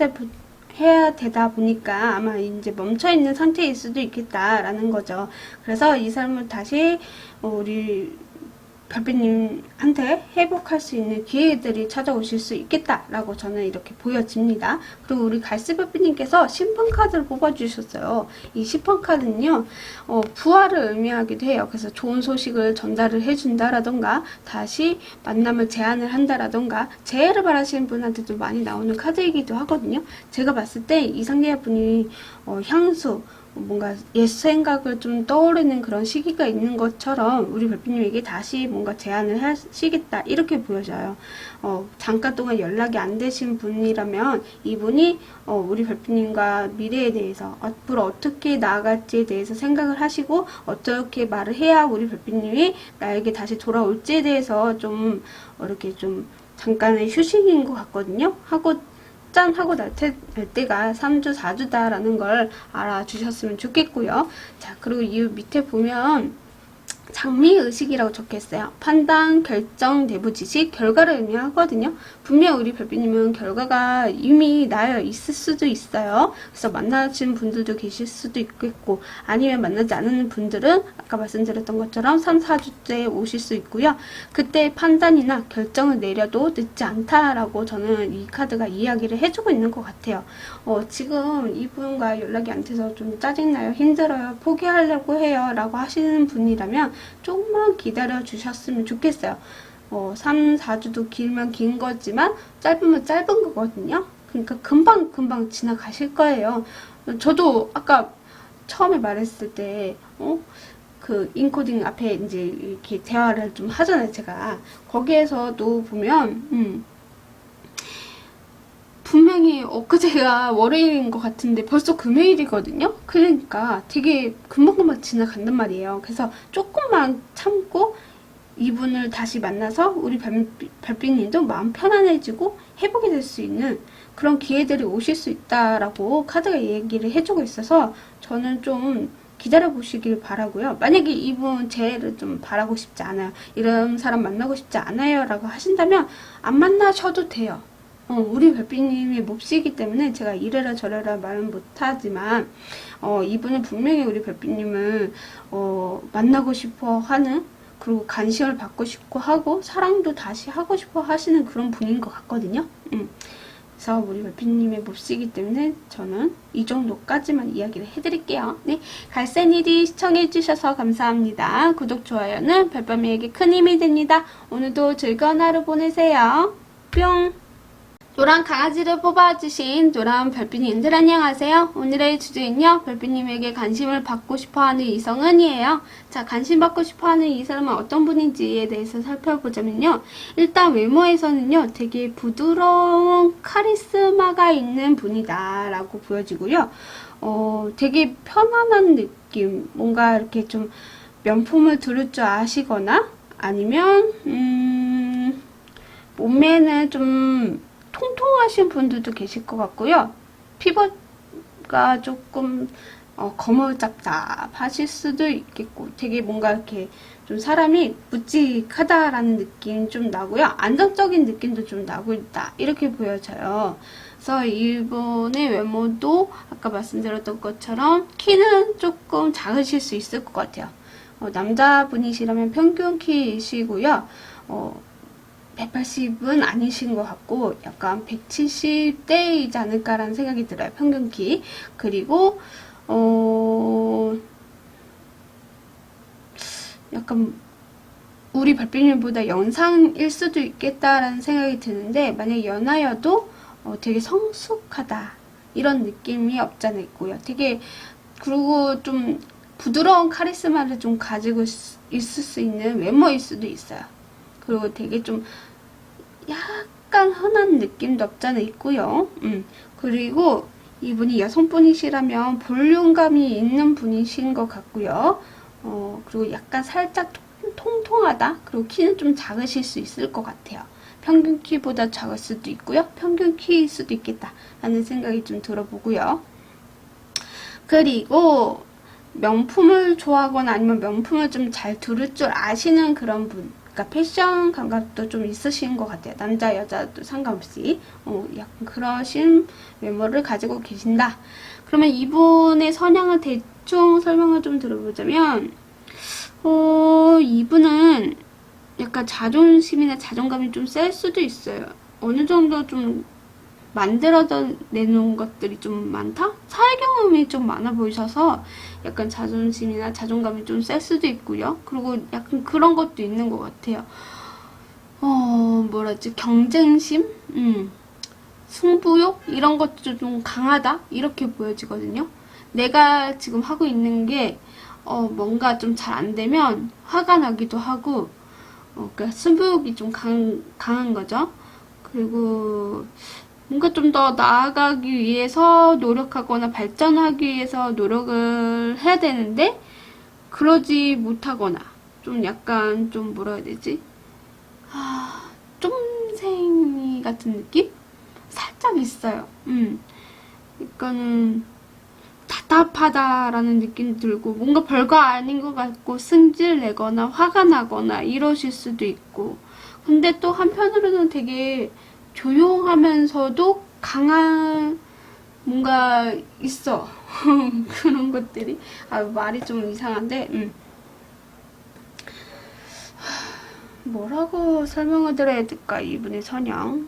되다 보니까 아마 이제 멈춰있는 상태일 수도 있겠다라는 거죠. 그래서 이 사람을 다시 우리 별빛님한테 회복할 수 있는 기회들이 찾아오실 수 있겠다라고 저는 이렇게 보여집니다. 그리고 우리 갈색별빛님께서 신분 카드를 뽑아주셨어요. 이 신분 카드는요, 부활을 의미하기도 해요. 그래서 좋은 소식을 전달을 해준다라던가, 다시 만남을 제안을 한다라던가, 재해를 바라시는 분한테도 많이 나오는 카드이기도 하거든요. 제가 봤을 때 이 상대분이 향수, 뭔가 옛 생각을 좀 떠오르는 그런 시기가 있는 것처럼 우리 별빛님에게 다시 뭔가 제안을 하시겠다 이렇게 보여져요. 잠깐 동안 연락이 안 되신 분이라면 이분이 우리 별빛님과 미래에 대해서 앞으로 어떻게 나아갈지에 대해서 생각을 하시고 어떻게 말을 해야 우리 별빛님이 나에게 다시 돌아올지에 대해서 좀 이렇게 좀 잠깐의 휴식인 것 같거든요. 짠 하고 날 때가 3주, 4주다라는 걸 알아주셨으면 좋겠고요. 자, 그리고 이 밑에 보면 장미의식이라고 적혀있어요. 판단, 결정, 내부 지식, 결과를 의미하거든요. 분명 우리 별빛님은 결과가 이미 나여 있을 수도 있어요. 그래서 만나신 분들도 계실 수도 있겠고, 아니면 만나지 않은 분들은 아까 말씀드렸던 것처럼 3, 4주째 오실 수 있고요. 그때 판단이나 결정을 내려도 늦지 않다라고 저는 이 카드가 이야기를 해주고 있는 것 같아요. 지금 이분과 연락이 안 돼서 좀 짜증나요, 힘들어요, 포기하려고 해요 라고 하시는 분이라면 조금만 기다려 주셨으면 좋겠어요. 3, 4주도 길면 긴 거지만 짧으면 짧은 거거든요. 그러니까 금방 지나가실 거예요. 저도 아까 처음에 말했을 때 그 인코딩 앞에 이제 이렇게 대화를 좀 하잖아요, 제가. 거기에서도 보면 분명히 엊그제가 월요일인 것 같은데 벌써 금요일이거든요. 그러니까 되게 금방금방 지나간단 말이에요. 그래서 조금만 참고 이분을 다시 만나서 우리 별빛님도 마음 편안해지고 회복이 될 수 있는 그런 기회들이 오실 수 있다라고 카드가 얘기를 해주고 있어서 저는 좀 기다려 보시길 바라고요. 만약에 이분 재회를 좀 바라고 싶지 않아요, 이런 사람 만나고 싶지 않아요 라고 하신다면 안 만나셔도 돼요. 우리 별빛님이 몹시기 때문에 제가 이래라 저래라 말은 못하지만 이분은 분명히 우리 별빛님을 만나고 싶어 하는, 그리고 관심을 받고 싶고 하고 사랑도 다시 하고 싶어 하시는 그런 분인 것 같거든요. 그래서 우리 별빛님의 몹시기 때문에 저는 이 정도까지만 이야기를 해드릴게요. 네, 갈센이디 시청해주셔서 감사합니다. 구독, 좋아요는 별밤이에게 큰 힘이 됩니다. 오늘도 즐거운 하루 보내세요. 뿅! 노란 강아지를 뽑아주신 노란 별빛님들 안녕하세요. 오늘의 주제는요, 별빛님에게 관심을 받고 싶어하는 이성은이에요. 자, 관심 받고 싶어하는 이 사람은 어떤 분인지에 대해서 살펴보자면요, 일단 외모에서는요 되게 부드러운 카리스마가 있는 분이다 라고 보여지고요, 되게 편안한 느낌, 뭔가 이렇게 좀 명품을 두를 줄 아시거나 아니면 몸매는 좀 통통하신 분들도 계실 것 같고요. 피부가 조금 거물잡잡하실 수도 있겠고, 되게 뭔가 이렇게 좀 사람이 묵직하다라는 느낌 좀 나고요. 안정적인 느낌도 좀 나고 있다, 이렇게 보여져요. 그래서 이분의 외모도 아까 말씀드렸던 것처럼 키는 조금 작으실 수 있을 것 같아요. 남자분이시라면 평균 키이시고요. 180은 아니신 것 같고 약간 170대이지 않을까라는 생각이 들어요, 평균 키. 그리고 약간 우리 별빛님보다 연상일 수도 있겠다라는 생각이 드는데, 만약 연하여도 되게 성숙하다 이런 느낌이 없잖아 있고요. 되게, 그리고 좀 부드러운 카리스마를 좀 가지고 있을 수 있는 외모일 수도 있어요. 그리고 되게 좀 약간 흔한 느낌도 없잖아 있고요. 그리고 이분이 여성분이시라면 볼륨감이 있는 분이신 것 같고요. 그리고 약간 살짝 통통하다. 그리고 키는 좀 작으실 수 있을 것 같아요. 평균 키보다 작을 수도 있고요, 평균 키일 수도 있겠다 라는 생각이 좀 들어보고요. 그리고 명품을 좋아하거나 아니면 명품을 좀 잘 두를 줄 아시는 그런 분, 그러니까 패션 감각도 좀 있으신 것 같아요. 남자 여자도 상관없이 약간 그러신 외모를 가지고 계신다. 그러면 이분의 성향을 대충 설명을 좀 들어보자면, 이분은 약간 자존심이나 자존감이 좀 셀 수도 있어요. 어느 정도 좀 만들어져 내놓은 것들이 좀 많다? 사회 경험이 좀 많아 보이셔서 약간 자존심이나 자존감이 좀 셀 수도 있고요. 그리고 약간 그런 것도 있는 것 같아요. 뭐라지? 경쟁심? 승부욕? 이런 것도 좀 강하다? 이렇게 보여지거든요. 내가 지금 하고 있는 게 뭔가 좀 잘 안 되면 화가 나기도 하고, 그러니까 승부욕이 좀 강한 거죠. 그리고 뭔가 좀 더 나아가기 위해서 노력하거나 발전하기 위해서 노력을 해야 되는데 그러지 못하거나, 좀 약간 좀 뭐라 해야 되지? 쫌생이 같은 느낌? 살짝 있어요. 그러니까는 답답하다라는 느낌이 들고 뭔가 별거 아닌 것 같고 승질 내거나 화가 나거나 이러실 수도 있고, 근데 또 한편으로는 되게 조용하면서도 강한 뭔가 있어. 그런 것들이. 말이 좀 이상한데 뭐라고 설명을 드려야 될까. 이분의 성향,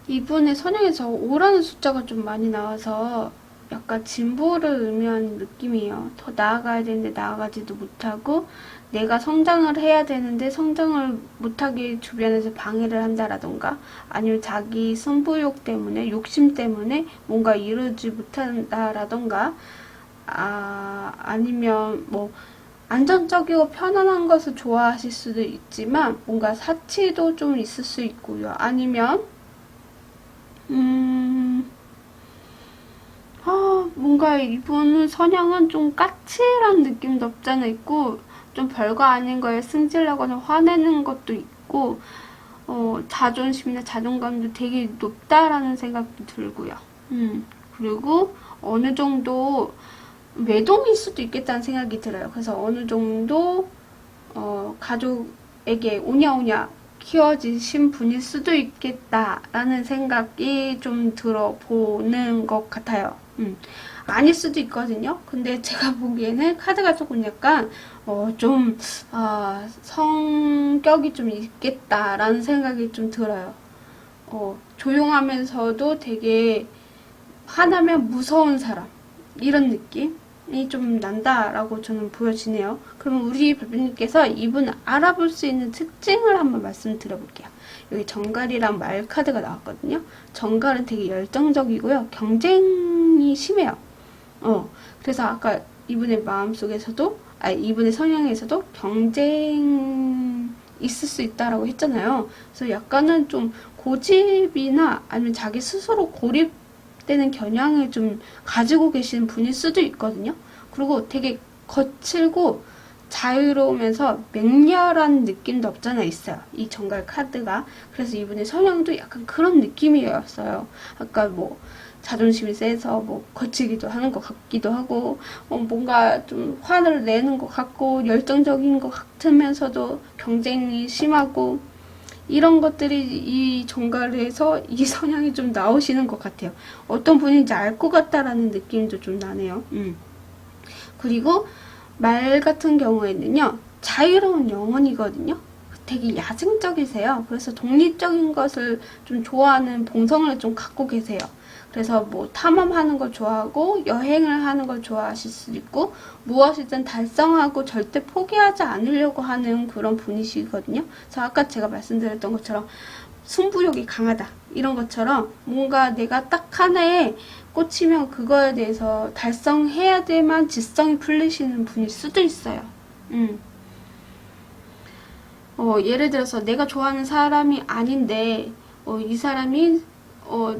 이분의 성향에서 5라는 숫자가 좀 많이 나와서 약간 진보를 의미하는 느낌이에요. 더 나아가야 되는데 나아가지도 못하고, 내가 성장을 해야 되는데 성장을 못하게 주변에서 방해를 한다라던가, 아니면 자기 승부욕 때문에, 욕심 때문에 뭔가 이루지 못한다라던가, 아니면 뭐 안정적이고 편안한 것을 좋아하실 수도 있지만 뭔가 사치도 좀 있을 수 있고요. 아니면 뭔가 이분은 성향은 좀 까칠한 느낌도 없잖아 있고, 좀 별거 아닌 거에 승질나거나 화내는 것도 있고, 자존심이나 자존감도 되게 높다라는 생각도 들고요. 그리고 어느 정도 외동일 수도 있겠다는 생각이 들어요. 그래서 어느 정도 가족에게 오냐오냐 키워지신 분일 수도 있겠다라는 생각이 좀 들어보는 것 같아요. 아닐 수도 있거든요. 근데 제가 보기에는 카드가 조금 약간 성격이 좀 있겠다라는 생각이 좀 들어요. 조용하면서도 되게 화나면 무서운 사람, 이런 느낌이 좀 난다라고 저는 보여지네요. 그럼 우리 별빛님께서 이분 알아볼 수 있는 특징을 한번 말씀드려볼게요. 여기 정갈이랑 말 카드가 나왔거든요. 정갈은 되게 열정적이고요. 경쟁이 심해요. 그래서 아까 이분의 마음속에서도, 이분의 성향에서도 경쟁 있을 수 있다라고 했잖아요. 그래서 약간은 좀 고집이나 아니면 자기 스스로 고립되는 경향을 좀 가지고 계시는 분일 수도 있거든요. 그리고 되게 거칠고 자유로우면서 맹렬한 느낌도 없잖아 있어요. 이 정갈 카드가. 그래서 이분의 성향도 약간 그런 느낌이었어요. 아까 뭐 자존심이 세서 뭐 거치기도 하는 것 같기도 하고, 뭔가 좀 화를 내는 것 같고, 열정적인 것 같으면서도 경쟁이 심하고, 이런 것들이 이 정갈에서 이 성향이 좀 나오시는 것 같아요. 어떤 분인지 알 것 같다라는 느낌도 좀 나네요. 그리고 말 같은 경우에는요, 자유로운 영혼이거든요. 되게 야생적이세요. 그래서 독립적인 것을 좀 좋아하는 본성을 좀 갖고 계세요. 그래서 뭐 탐험하는 걸 좋아하고 여행을 하는 걸 좋아하실 수도 있고, 무엇이든 달성하고 절대 포기하지 않으려고 하는 그런 분이시거든요. 그래서 아까 제가 말씀드렸던 것처럼 승부욕이 강하다 이런 것처럼 뭔가 내가 딱 하나에 꽂히면 그거에 대해서 달성해야 돼만 지성이 풀리시는 분일 수도 있어요. 예를 들어서 내가 좋아하는 사람이 아닌데 이 사람이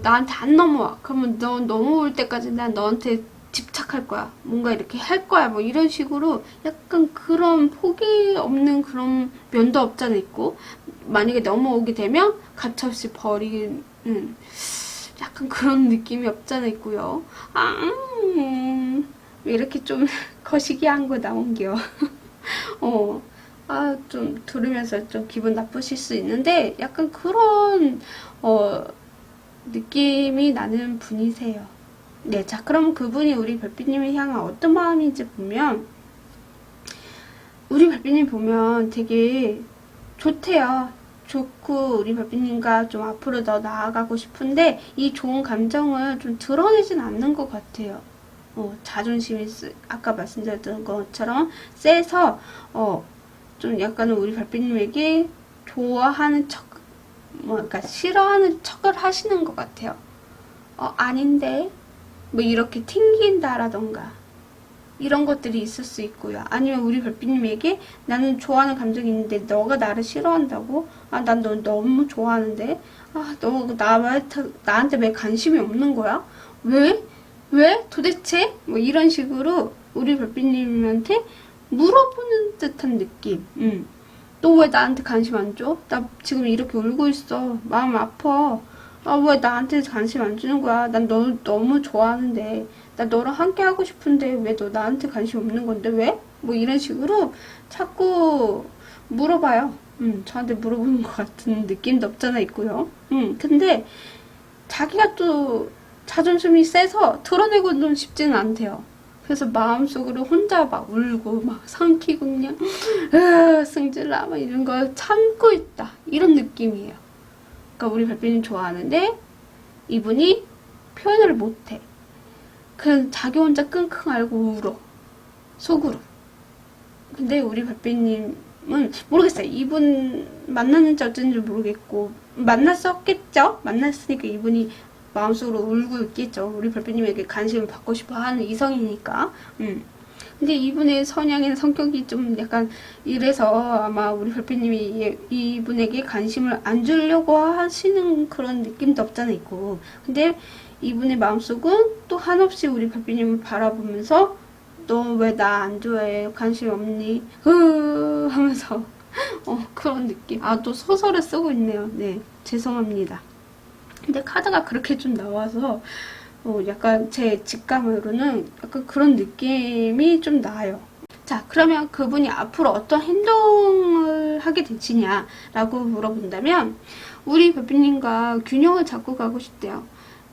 나한테 안 넘어와. 그러면 너 넘어올 때까지 난 너한테 집착할 거야. 뭔가 이렇게 할 거야. 뭐 이런 식으로 약간 그런 포기 없는 그런 면도 없잖아 있고, 만약에 넘어오게 되면 가차없이 버리는 약간 그런 느낌이 없잖아 있고요. 왜 이렇게 좀 거시기한 거 나온겨. 좀 들으면서 좀 기분 나쁘실 수 있는데 약간 그런 느낌이 나는 분이세요. 네, 자, 그럼 그분이 우리 별빛님을 향한 어떤 마음인지 보면, 우리 별빛님 보면 되게 좋대요. 좋고 우리 별빛님과 좀 앞으로 더 나아가고 싶은데 이 좋은 감정을 좀 드러내진 않는 것 같아요. 자존심이 아까 말씀드렸던 것처럼 세서 좀 약간은 우리 별빛님에게 좋아하는 척, 그러니까 싫어하는 척을 하시는 것 같아요. 아닌데 뭐 이렇게 튕긴다라던가 이런 것들이 있을 수 있고요. 아니면 우리 별빛님에게 나는 좋아하는 감정이 있는데 너가 나를 싫어한다고? 난 너 너무 좋아하는데? 너 나한테 왜 관심이 없는 거야? 왜? 왜? 도대체? 뭐 이런 식으로 우리 별빛님한테 물어보는 듯한 느낌. 너 왜 나한테 관심 안 줘? 나 지금 이렇게 울고 있어. 마음 아파. 아, 왜 나한테 관심 안 주는 거야? 난 너 너무 좋아하는데, 나 너랑 함께 하고 싶은데, 왜 너 나한테 관심 없는 건데, 왜? 뭐 이런 식으로 자꾸 물어봐요. 저한테 물어보는 것 같은 느낌도 없잖아 있고요. 근데 자기가 또 자존심이 세서 드러내고는 싶지는 않대요. 그래서 마음속으로 혼자 막 울고 막 삼키고 그냥 승질나 막 이런 거 참고 있다 이런 느낌이에요. 그러니까 우리 별빛님 좋아하는데 이분이 표현을 못해. 그냥 자기 혼자 끙끙 앓고 울어 속으로. 근데 우리 별빛님은 모르겠어요. 이분 만났는지 어쩐지 모르겠고 만났었겠죠? 만났으니까 이분이 마음속으로 울고 있겠죠. 우리 별빛님에게 관심을 받고 싶어 하는 이성이니까. 근데 이분의 성향이나 성격이 좀 약간 이래서 아마 우리 별빛님이 이분에게 관심을 안 주려고 하시는 그런 느낌도 없잖아 있고. 근데 이분의 마음속은 또 한없이 우리 별빛님을 바라보면서 너 왜 나 안 좋아해? 관심 없니? 하면서 그런 느낌. 아, 또 소설을 쓰고 있네요. 네, 죄송합니다. 근데 카드가 그렇게 좀 나와서 약간 제 직감으로는 약간 그런 느낌이 좀 나요. 자, 그러면 그분이 앞으로 어떤 행동을 하게 되시냐라고 물어본다면 우리 별빛님과 균형을 잡고 가고 싶대요.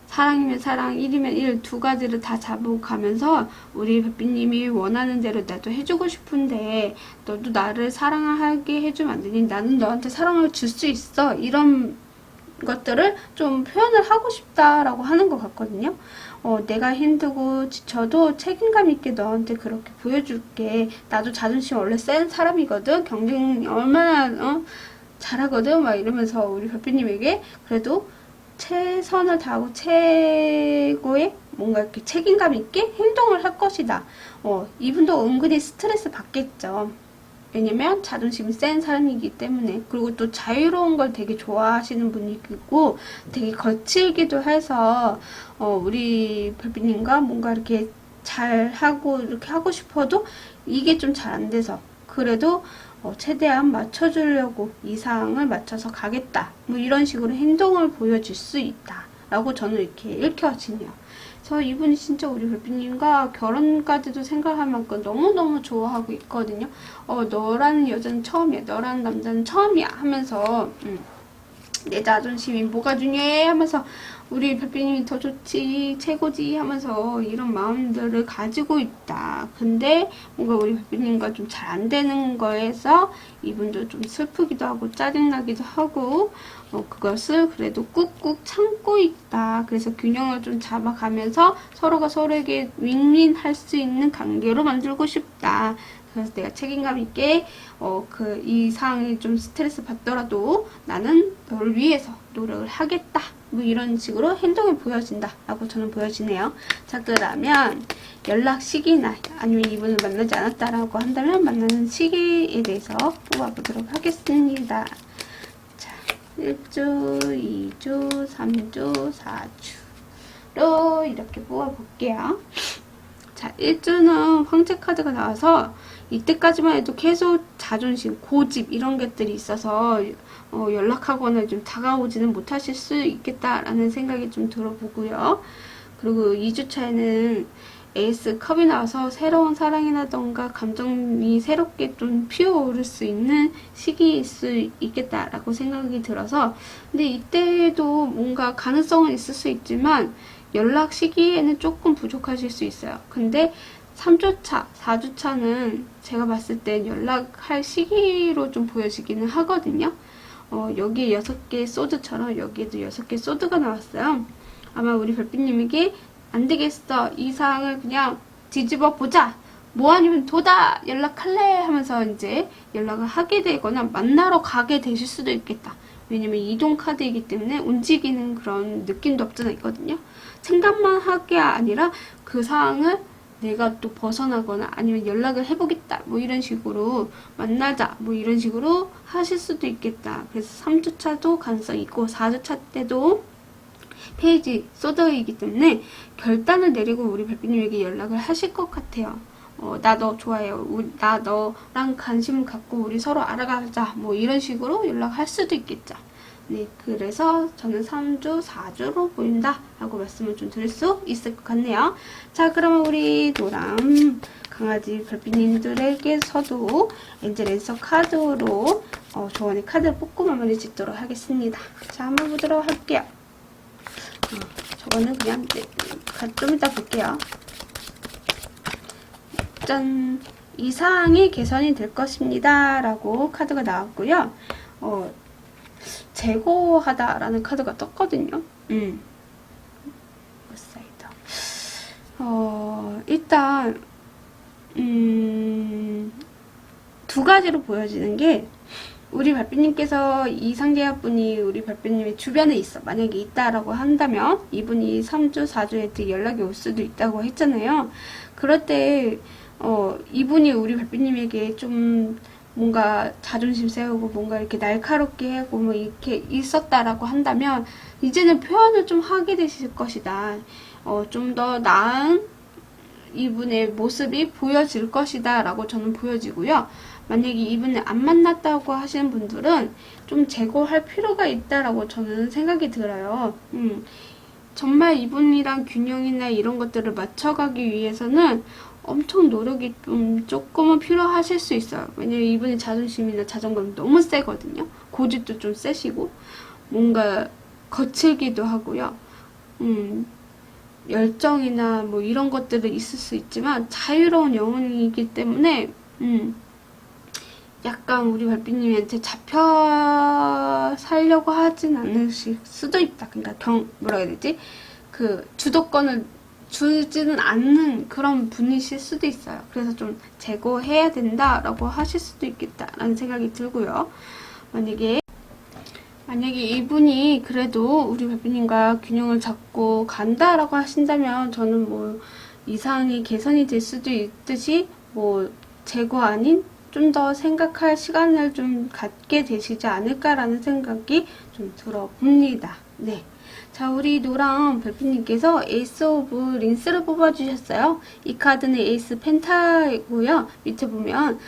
사랑이면 사랑, 1이면 1, 두 가지를 다 잡고 가면서 우리 별빛님이 원하는 대로 나도 해주고 싶은데 너도 나를 사랑하게 해주면 안 되니? 나는 너한테 사랑을 줄 수 있어. 이런 것들을 좀 표현을 하고 싶다라고 하는 것 같거든요. 내가 힘들고 지쳐도 책임감 있게 너한테 그렇게 보여줄게. 나도 자존심 원래 센 사람이거든. 경쟁 얼마나 잘하거든. 막 이러면서 우리 별빛님에게 그래도 최선을 다하고 최고의 뭔가 이렇게 책임감 있게 행동을 할 것이다. 이분도 은근히 스트레스 받겠죠. 왜냐면 자존심이 센 사람이기 때문에. 그리고 또 자유로운 걸 되게 좋아하시는 분이고 되게 거칠기도 해서 우리 별빛님과 뭔가 이렇게 잘하고 이렇게 하고 싶어도 이게 좀 잘 안 돼서 그래도 최대한 맞춰주려고 이상을 맞춰서 가겠다. 뭐 이런 식으로 행동을 보여줄 수 있다. 라고 저는 이렇게 읽혀지네요. 그래서 이분이 진짜 우리 별빛님과 결혼까지도 생각할 만큼 너무너무 좋아하고 있거든요. 너라는 여자는 처음이야. 너라는 남자는 처음이야. 하면서 내 자존심이 뭐가 중요해? 하면서 우리 별빛님이 더 좋지, 최고지 하면서 이런 마음들을 가지고 있다. 근데 뭔가 우리 별빛님과 좀 잘 안 되는 거에서 이분도 좀 슬프기도 하고 짜증나기도 하고 그것을 그래도 꾹꾹 참고 있다. 그래서 균형을 좀 잡아가면서 서로가 서로에게 윈윈할 수 있는 관계로 만들고 싶다. 그래서 내가 책임감 있게 그 이상이 좀 스트레스 받더라도 나는 너를 위해서 노력을 하겠다. 뭐 이런 식으로 행동이 보여진다 라고 저는 보여지네요. 자, 그러면 연락 시기나 아니면 이분을 만나지 않았다라고 한다면 만나는 시기에 대해서 뽑아보도록 하겠습니다. 자, 1주, 2주, 3주, 4주로 이렇게 뽑아볼게요. 자, 1주는 황제 카드가 나와서 이때까지만 해도 계속 자존심, 고집 이런 것들이 있어서 연락하거나 좀 다가오지는 못하실 수 있겠다라는 생각이 좀 들어보고요. 그리고 2주차에는 에이스 컵이 나와서 새로운 사랑이라던가 감정이 새롭게 좀 피어오를 수 있는 시기일 수 있겠다라고 생각이 들어서 근데 이때도 뭔가 가능성은 있을 수 있지만 연락 시기에는 조금 부족하실 수 있어요. 근데 3주차, 4주차는 제가 봤을 땐 연락할 시기로 좀 보여지기는 하거든요. 여기에 6개의 소드처럼 여기에도 6개의 소드가 나왔어요. 아마 우리 별빛님에게 안 되겠어. 이 상황을 그냥 뒤집어 보자. 뭐 아니면 도다 연락할래 하면서 이제 연락을 하게 되거나 만나러 가게 되실 수도 있겠다. 왜냐면 이동 카드이기 때문에 움직이는 그런 느낌도 없잖아 있거든요. 생각만 하게 아니라 그 상황을 내가 또 벗어나거나 아니면 연락을 해보겠다 뭐 이런 식으로 만나자 뭐 이런 식으로 하실 수도 있겠다. 그래서 3주차도 가능성이 있고 4주차 때도 페이지 소드이기 때문에 결단을 내리고 우리 별빛님에게 연락을 하실 것 같아요. 나 너 좋아해요. 나 너랑 관심을 갖고 우리 서로 알아가자 뭐 이런 식으로 연락할 수도 있겠죠. 네, 그래서 저는 3주, 4주로 보인다 라고 말씀을 좀 드릴 수 있을 것 같네요. 자, 그러면 우리 노랑 강아지 별빛님들에게서도 엔젤 랜서 카드로 조언의 카드를 뽑고 마무리 짓도록 하겠습니다. 자, 한번 보도록 할게요. 저거는 그냥 좀 이따 볼게요. 짠! 이상이 개선이 될 것입니다 라고 카드가 나왔고요. 제거하다라는 카드가 떴거든요. 일단 두 가지로 보여지는 게, 우리 별빛님께서 이상계약분이 우리 별빛님의 주변에 있어. 만약에 있다라고 한다면 이분이 3주, 4주에 연락이 올 수도 있다고 했잖아요. 그럴 때 이분이 우리 별빛님에게 좀 뭔가 자존심 세우고 뭔가 이렇게 날카롭게 하고 뭐 이렇게 있었다라고 한다면 이제는 표현을 좀 하게 되실 것이다. 좀 더 나은 이분의 모습이 보여질 것이다 라고 저는 보여지고요. 만약에 이분을 안 만났다고 하시는 분들은 좀 제거할 필요가 있다라고 저는 생각이 들어요. 정말 이분이랑 균형이나 이런 것들을 맞춰가기 위해서는 엄청 노력이 좀 조금은 필요하실 수 있어요. 왜냐면 이분의 자존심이나 자존감이 너무 세거든요. 고집도 좀 세시고 뭔가 거칠기도 하고요. 열정이나 뭐 이런 것들은 있을 수 있지만 자유로운 영혼이기 때문에 약간 우리 별빛님한테 잡혀 살려고 하진 않으실 수도 있다. 그러니까 뭐라 해야 되지? 그 주도권을 주지는 않는 그런 분이실 수도 있어요. 그래서 좀 제거해야 된다라고 하실 수도 있겠다라는 생각이 들고요. 만약에 이분이 그래도 우리 별빛님과 균형을 잡고 간다라고 하신다면 저는 뭐 이상이 개선이 될 수도 있듯이 뭐 제거 아닌 좀 더 생각할 시간을 좀 갖게 되시지 않을까라는 생각이 좀 들어봅니다. 네. 자, 우리 노랑 별빛님께서 에이스 오브 링스를 뽑아주셨어요. 이 카드는 에이스 펜타이고요. 밑에 보면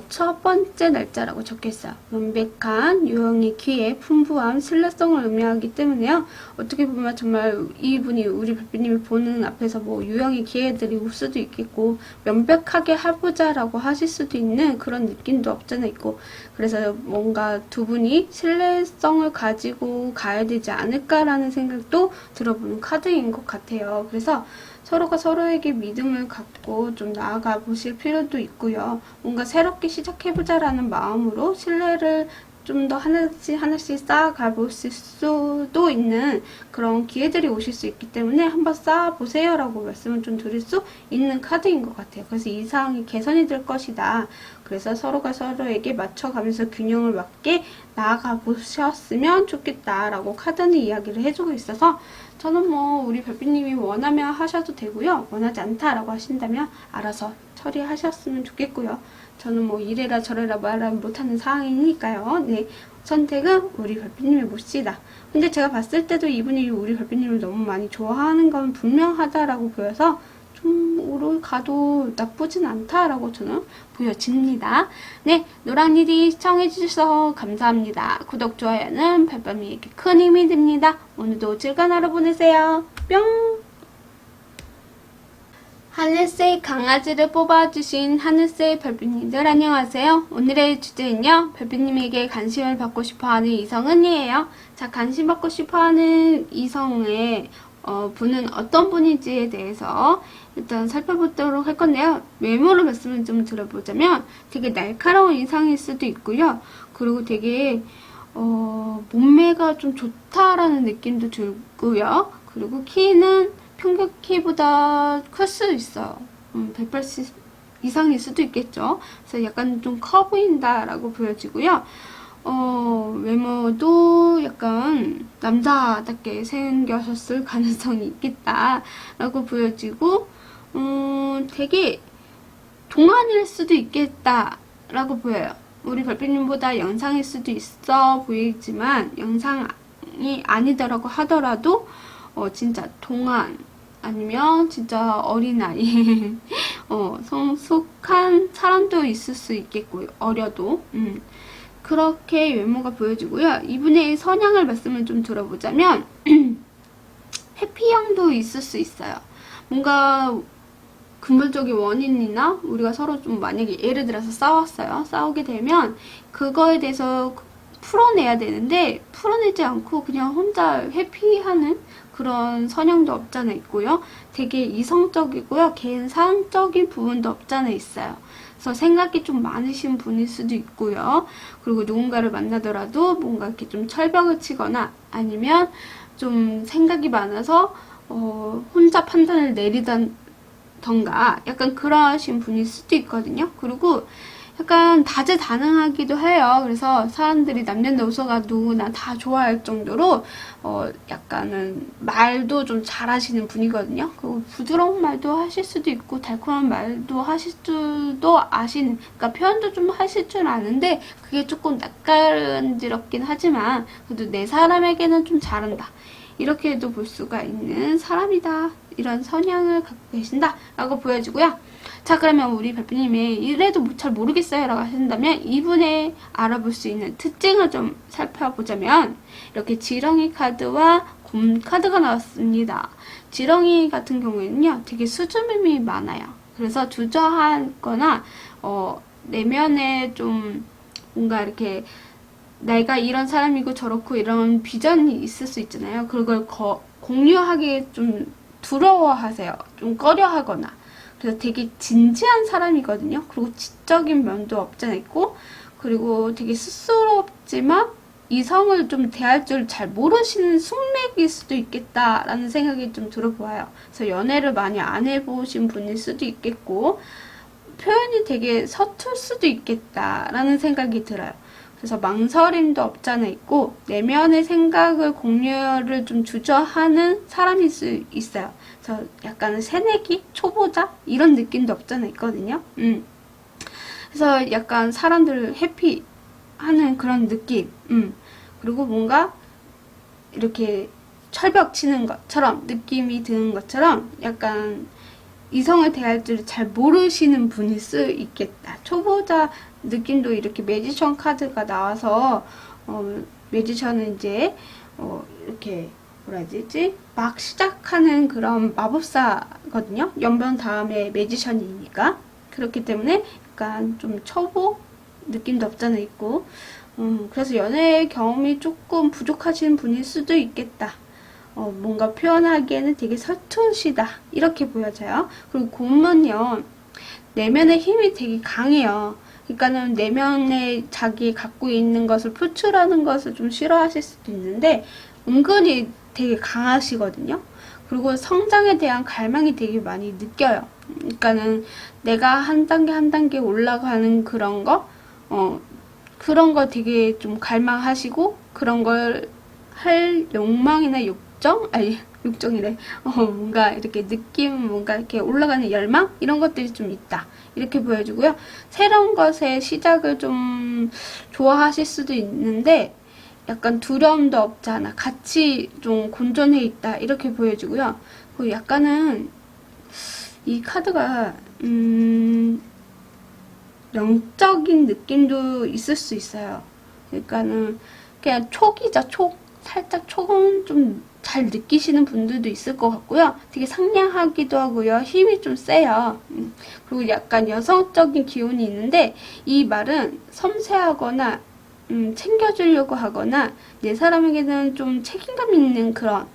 첫 번째 날짜라고 적혀있어요. 명백한 유형의 기회, 풍부함, 신뢰성을 의미하기 때문에요. 어떻게 보면 정말 이분이 우리 별빛님을 보는 앞에서 뭐 유형의 기회들이 올 수도 있겠고 명백하게 해보자라고 하실 수도 있는 그런 느낌도 없잖아 있고, 그래서 뭔가 두 분이 신뢰성을 가지고 가야 되지 않을까라는 생각도 들어보는 카드인 것 같아요. 그래서 서로가 서로에게 믿음을 갖고 좀 나아가 보실 필요도 있고요. 뭔가 새롭게 시작해보자라는 마음으로 신뢰를 좀 더 하나씩 쌓아가 보실 수도 있는 그런 기회들이 오실 수 있기 때문에 한번 쌓아보세요 라고 말씀을 좀 드릴 수 있는 카드인 것 같아요. 그래서 이 상황이 개선이 될 것이다. 그래서 서로가 서로에게 맞춰가면서 균형을 맞게 나아가 보셨으면 좋겠다라고 카드는 이야기를 해주고 있어서 저는 뭐 우리 별빛님이 원하면 하셔도 되고요. 원하지 않다라고 하신다면 알아서 처리하셨으면 좋겠고요. 저는 뭐 이래라 저래라 말을 못하는 상황이니까요. 네, 선택은 우리 별빛님의 몫이다. 근데 제가 봤을 때도 이분이 우리 별빛님을 너무 많이 좋아하는 건 분명하다라고 보여서 좀 오로 가도 나쁘진 않다라고 저는 보여집니다. 네, 노랑니디 시청해주셔서 감사합니다. 구독, 좋아요는 별밤이에게 큰 힘이 됩니다. 오늘도 즐거운 하루 보내세요. 뿅! 하늘색 강아지를 뽑아주신 하늘색 별빛님들 안녕하세요. 오늘의 주제는요, 별빛님에게 관심을 받고 싶어하는 이성은이에요. 자, 관심 받고 싶어하는 이성의 분은 어떤 분인지에 대해서 일단 살펴보도록 할 건데요. 외모로 말씀을 좀 들어보자면 되게 날카로운 이상일 수도 있고요. 그리고 되게 몸매가 좀 좋다라는 느낌도 들고요. 그리고 키는 평균 키보다 클 수 있어요. 180 이상일 수도 있겠죠. 그래서 약간 좀 커 보인다라고 보여지고요. 외모도 약간 남자답게 생겨셨을 가능성이 있겠다라고 보여지고, 되게 동안일 수도 있겠다라고 보여요. 우리 별빛님보다 영상일 수도 있어 보이지만 영상이 아니더라고 하더라도 진짜 동안 아니면 진짜 어린아이 성숙한 사람도 있을 수 있겠고요. 어려도 그렇게 외모가 보여지고요. 이분의 성향을 말씀을 좀 들어보자면 회피형도 있을 수 있어요. 뭔가 근본적인 원인이나 우리가 서로 좀 만약에 예를 들어서 싸웠어요. 싸우게 되면 그거에 대해서 풀어내야 되는데 풀어내지 않고 그냥 혼자 회피하는 그런 성향도 없잖아 있고요. 되게 이성적이고요. 개인상적인 부분도 없잖아 있어요. 그래서 생각이 좀 많으신 분일 수도 있고요. 그리고 누군가를 만나더라도 뭔가 이렇게 좀 철벽을 치거나 아니면 좀 생각이 많아서 혼자 판단을 내리던가 약간 그러신 분일 수도 있거든요. 그리고 약간 다재다능하기도 해요. 그래서 사람들이 남녀노 웃어가 누구나 다 좋아할 정도로 약간은 말도 좀 잘하시는 분이거든요. 그리고 부드러운 말도 하실 수도 있고 달콤한 말도 하실 줄도 아시는, 그러니까 표현도 좀 하실 줄 아는데 그게 조금 낯가른지럽긴 하지만 그래도 내 사람에게는 좀 잘한다. 이렇게도 볼 수가 있는 사람이다. 이런 성향을 갖고 계신다 라고 보여지고요. 자, 그러면 우리 별표님이 이래도 잘 모르겠어요 라고 하신다면 이분의 알아볼 수 있는 특징을 좀 살펴보자면 이렇게 지렁이 카드와 곰 카드가 나왔습니다. 지렁이 같은 경우에는요 되게 수줍음이 많아요. 그래서 주저하거나 내면에 좀 뭔가 이렇게 내가 이런 사람이고 저렇고 이런 비전이 있을 수 있잖아요. 그걸 공유하기 좀 두려워하세요. 좀 꺼려하거나. 그래서 되게 진지한 사람이거든요. 그리고 지적인 면도 없지 않아 있고, 그리고 되게 쑥스럽지만 이성을 좀 대할 줄 잘 모르시는 숙맥일 수도 있겠다라는 생각이 좀 들어보아요. 그래서 연애를 많이 안 해보신 분일 수도 있겠고, 표현이 되게 서툴 수도 있겠다라는 생각이 들어요. 그래서 망설임도 없잖아 있고 내면의 생각을 공유를 좀 주저하는 사람일 수 있어요. 그래서 약간 새내기, 초보자 이런 느낌도 없잖아 있거든요. 그래서 약간 사람들을 해피하는 그런 느낌. 그리고 뭔가 이렇게 철벽 치는 것처럼 느낌이 드는 것처럼 약간 이성을 대할 줄 잘 모르시는 분일 수 있겠다. 초보자 느낌도 이렇게 매지션 카드가 나와서 매지션은 이제 이렇게 뭐라 해야 되지? 막 시작하는 그런 마법사거든요. 연변 다음에 매지션이니까. 그렇기 때문에 약간 좀 초보 느낌도 없잖아 있고 그래서 연애 경험이 조금 부족하신 분일 수도 있겠다. 뭔가 표현하기에는 되게 서투시다 이렇게 보여져요. 그리고 곰은요 내면의 힘이 되게 강해요. 그러니까는 내면에 자기 갖고 있는 것을 표출하는 것을 좀 싫어하실 수도 있는데 은근히 되게 강하시거든요. 그리고 성장에 대한 갈망이 되게 많이 느껴요. 그러니까는 내가 한 단계 한 단계 올라가는 그런 거 되게 좀 갈망하시고 그런 걸 할 욕망이나 욕정이래. 뭔가 이렇게 느낌, 뭔가 이렇게 올라가는 열망? 이런 것들이 좀 있다. 이렇게 보여주고요. 새로운 것의 시작을 좀 좋아하실 수도 있는데, 약간 두려움도 없지 않아. 같이 좀 공존해 있다. 이렇게 보여주고요. 그리고 약간은, 이 카드가, 영적인 느낌도 있을 수 있어요. 그러니까는, 그냥 촉이죠, 촉. 살짝 촉은 좀 잘 느끼시는 분들도 있을 것 같고요. 되게 상냥하기도 하고요. 힘이 좀 세요. 그리고 약간 여성적인 기운이 있는데 이 말은 섬세하거나 챙겨주려고 하거나 내 사람에게는 좀 책임감 있는 그런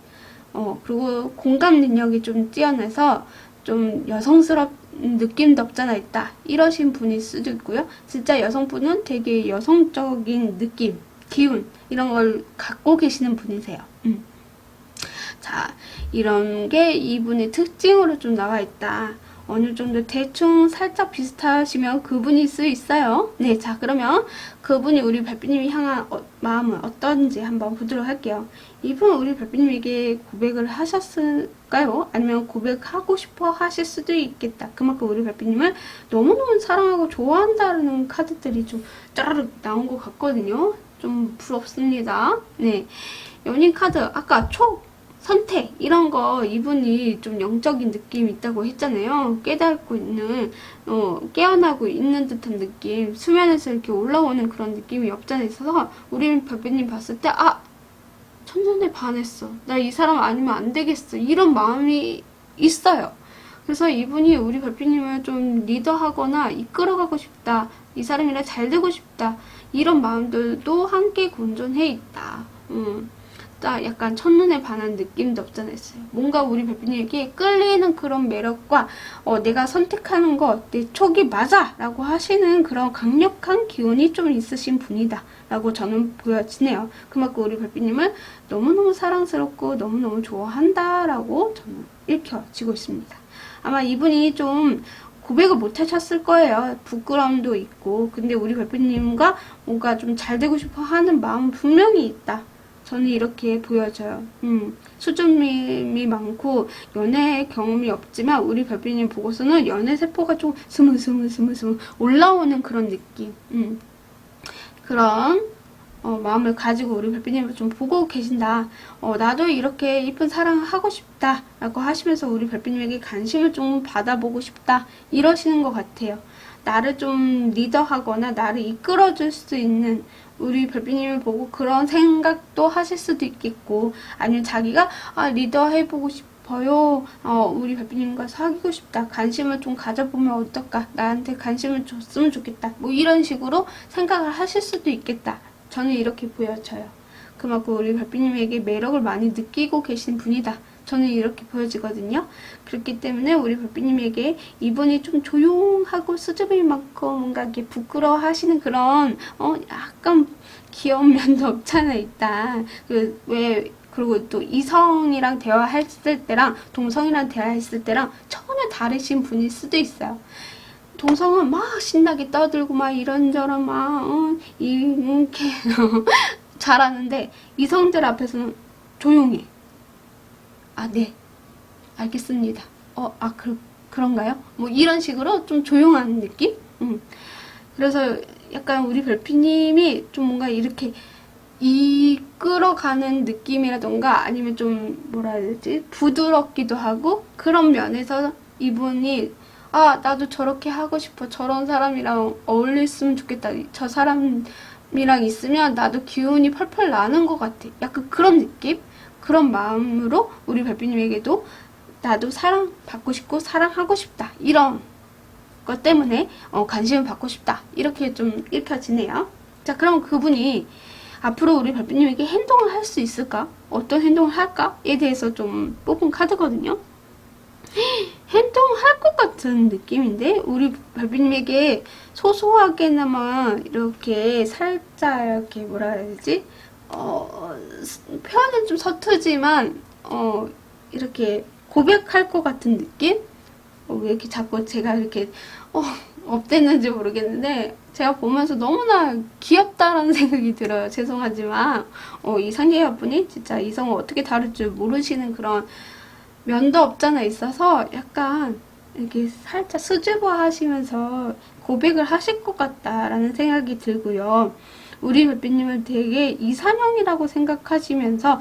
그리고 공감 능력이 좀 뛰어나서 좀 여성스럽 느낌도 없잖아 있다. 이러신 분일 수도 있고요. 진짜 여성분은 되게 여성적인 느낌, 기운 이런 걸 갖고 계시는 분이세요. 자, 이런 게 이분의 특징으로 좀 나와 있다. 어느 정도 대충 살짝 비슷하시면 그분일 수 있어요. 네, 자 그러면 그분이 우리 별빛님이 향한 마음은 어떤지 한번 보도록 할게요. 이분 우리 별빛님에게 고백을 하셨을까요? 아니면 고백하고 싶어 하실 수도 있겠다. 그만큼 우리 별빛님을 너무너무 사랑하고 좋아한다는 카드들이 좀 짜르륵 나온 것 같거든요. 좀 부럽습니다. 네, 연인 카드 아까 촉 선택 이런 거 이분이 좀 영적인 느낌이 있다고 했잖아요. 깨닫고 있는 깨어나고 있는 듯한 느낌, 수면에서 이렇게 올라오는 그런 느낌이 없잖아 있어서 우리 별빛님 봤을 때 첫눈에 반했어. 나 이 사람 아니면 안 되겠어. 이런 마음이 있어요. 그래서 이분이 우리 별빛님을 좀 리더하거나 이끌어가고 싶다. 이 사람이랑 잘 되고 싶다. 이런 마음들도 함께 공존해 있다. 딱 약간 첫눈에 반한 느낌도 없잖아 있어요. 뭔가 우리 별빛님에게 끌리는 그런 매력과 내가 선택하는 거 내 촉이 맞아! 라고 하시는 그런 강력한 기운이 좀 있으신 분이다. 라고 저는 보여지네요. 그만큼 우리 별빛님을 너무너무 사랑스럽고 너무너무 좋아한다. 라고 저는 읽혀지고 있습니다. 아마 이분이 좀 고백을 못 하셨을 거예요. 부끄러움도 있고. 근데 우리 별빛님과 뭔가 좀 잘 되고 싶어 하는 마음 분명히 있다. 저는 이렇게 보여져요. 수줍음이 많고 연애 경험이 없지만 우리 별빛님 보고서는 연애 세포가 좀 스물스물 올라오는 그런 느낌. 그런 마음을 가지고 우리 별빛님을 좀 보고 계신다. 나도 이렇게 이쁜 사랑을 하고 싶다 라고 하시면서 우리 별빛님에게 관심을 좀 받아보고 싶다 이러시는 것 같아요. 나를 좀 리더하거나 나를 이끌어줄 수 있는 우리 별빛님을 보고 그런 생각도 하실 수도 있겠고, 아니면 자기가 리더 해보고 싶어요. 우리 별빛님과 사귀고 싶다. 관심을 좀 가져보면 어떨까? 나한테 관심을 줬으면 좋겠다. 뭐 이런 식으로 생각을 하실 수도 있겠다. 저는 이렇게 보여져요. 그만큼 우리 별빛님에게 매력을 많이 느끼고 계신 분이다. 저는 이렇게 보여지거든요. 그렇기 때문에 우리 별빛님에게 이분이 좀 조용하고 수줍음이 많고 뭔가 이렇게 부끄러워 하시는 그런 약간 귀여운 면도 없잖아 있다. 그리고 또 이성이랑 대화했을 때랑 동성이랑 대화했을 때랑 전혀 다르신 분일 수도 있어요. 동성은 막 신나게 떠들고 막 이런저런 막 이렇게 잘하는데 이성들 앞에서는 조용해. 네. 알겠습니다. 그런가요? 뭐 이런 식으로 좀 조용한 느낌? 그래서 약간 우리 별빛님이 좀 뭔가 이렇게 이끌어가는 느낌이라던가 아니면 좀 뭐라 해야 되지? 부드럽기도 하고 그런 면에서 이분이 나도 저렇게 하고 싶어. 저런 사람이랑 어울렸으면 좋겠다. 저 사람이랑 있으면 나도 기운이 펄펄 나는 것 같아. 약간 그런 느낌? 그런 마음으로 우리 별빛님에게도 나도 사랑받고 싶고 사랑하고 싶다. 이런 것 때문에 관심을 받고 싶다. 이렇게 좀 읽혀지네요. 자, 그럼 그분이 앞으로 우리 별빛님에게 행동을 할 수 있을까? 어떤 행동을 할까?에 대해서 좀 뽑은 카드거든요. 행동할 것 같은 느낌인데 우리 별빛님에게 소소하게나마 이렇게 살짝 이렇게 뭐라 해야 되지? 표현은 좀 서투지만 이렇게 고백할 것 같은 느낌? 왜 이렇게 자꾸 제가 이렇게 업됐는지 모르겠는데 제가 보면서 너무나 귀엽다라는 생각이 들어요. 죄송하지만 이 상계여분이 진짜 이성을 어떻게 다룰 줄 모르시는 그런 면도 없잖아 있어서 약간 이렇게 살짝 수줍어 하시면서 고백을 하실 것 같다라는 생각이 들고요. 우리 별빛님은 되게 이상형이라고 생각하시면서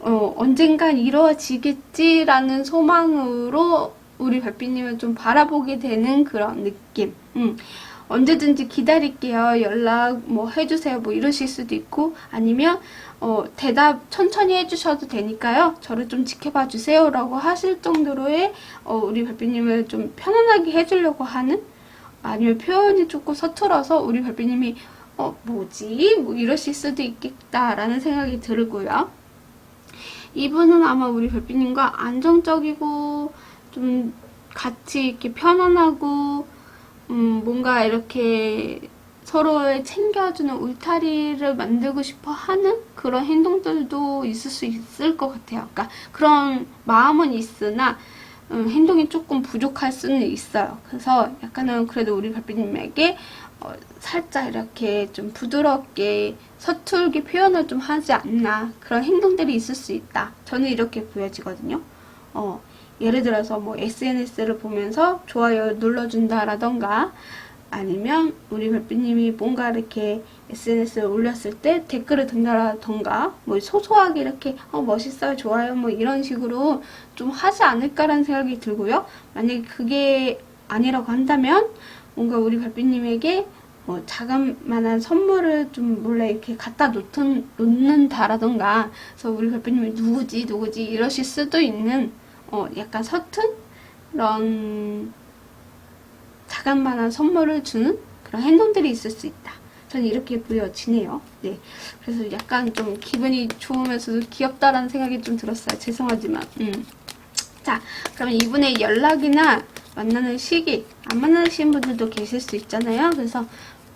언젠간 이루어지겠지라는 소망으로 우리 별빛님을 좀 바라보게 되는 그런 느낌. 언제든지 기다릴게요. 연락 뭐 해주세요. 뭐 이러실 수도 있고 아니면 대답 천천히 해주셔도 되니까요. 저를 좀 지켜봐 주세요. 라고 하실 정도로의 우리 별빛님을 좀 편안하게 해주려고 하는 아니면 표현이 조금 서툴어서 우리 별빛님이 뭐지? 뭐 이러실 수도 있겠다라는 생각이 들고요. 이분은 아마 우리 별빛님과 안정적이고 좀 같이 이렇게 편안하고 뭔가 이렇게 서로를 챙겨주는 울타리를 만들고 싶어 하는 그런 행동들도 있을 수 있을 것 같아요. 그러니까 그런 마음은 있으나 행동이 조금 부족할 수는 있어요. 그래서 약간은 그래도 우리 별빛님에게 살짝 이렇게 좀 부드럽게 서툴게 표현을 좀 하지 않나 그런 행동들이 있을 수 있다. 저는 이렇게 보여지거든요. 예를 들어서 뭐 SNS를 보면서 좋아요 눌러준다라던가 아니면 우리 별빛님이 뭔가 이렇게 SNS에 올렸을 때 댓글을 등달하던가 뭐 소소하게 이렇게 멋있어요, 좋아요 뭐 이런 식으로 좀 하지 않을까라는 생각이 들고요. 만약에 그게 아니라고 한다면 뭔가 우리 별빛님에게 자그만한 선물을 좀 몰래 이렇게 갖다 놓는다라던가, 그래서 우리 별빛님이 누구지 이러실 수도 있는 약간 서툰 그런 자그만한 선물을 주는 그런 행동들이 있을 수 있다. 저는 이렇게 보여지네요. 네, 그래서 약간 좀 기분이 좋으면서도 귀엽다라는 생각이 좀 들었어요. 죄송하지만. 자, 그러면 이분의 연락이나 만나는 시기, 안 만나신 분들도 계실 수 있잖아요. 그래서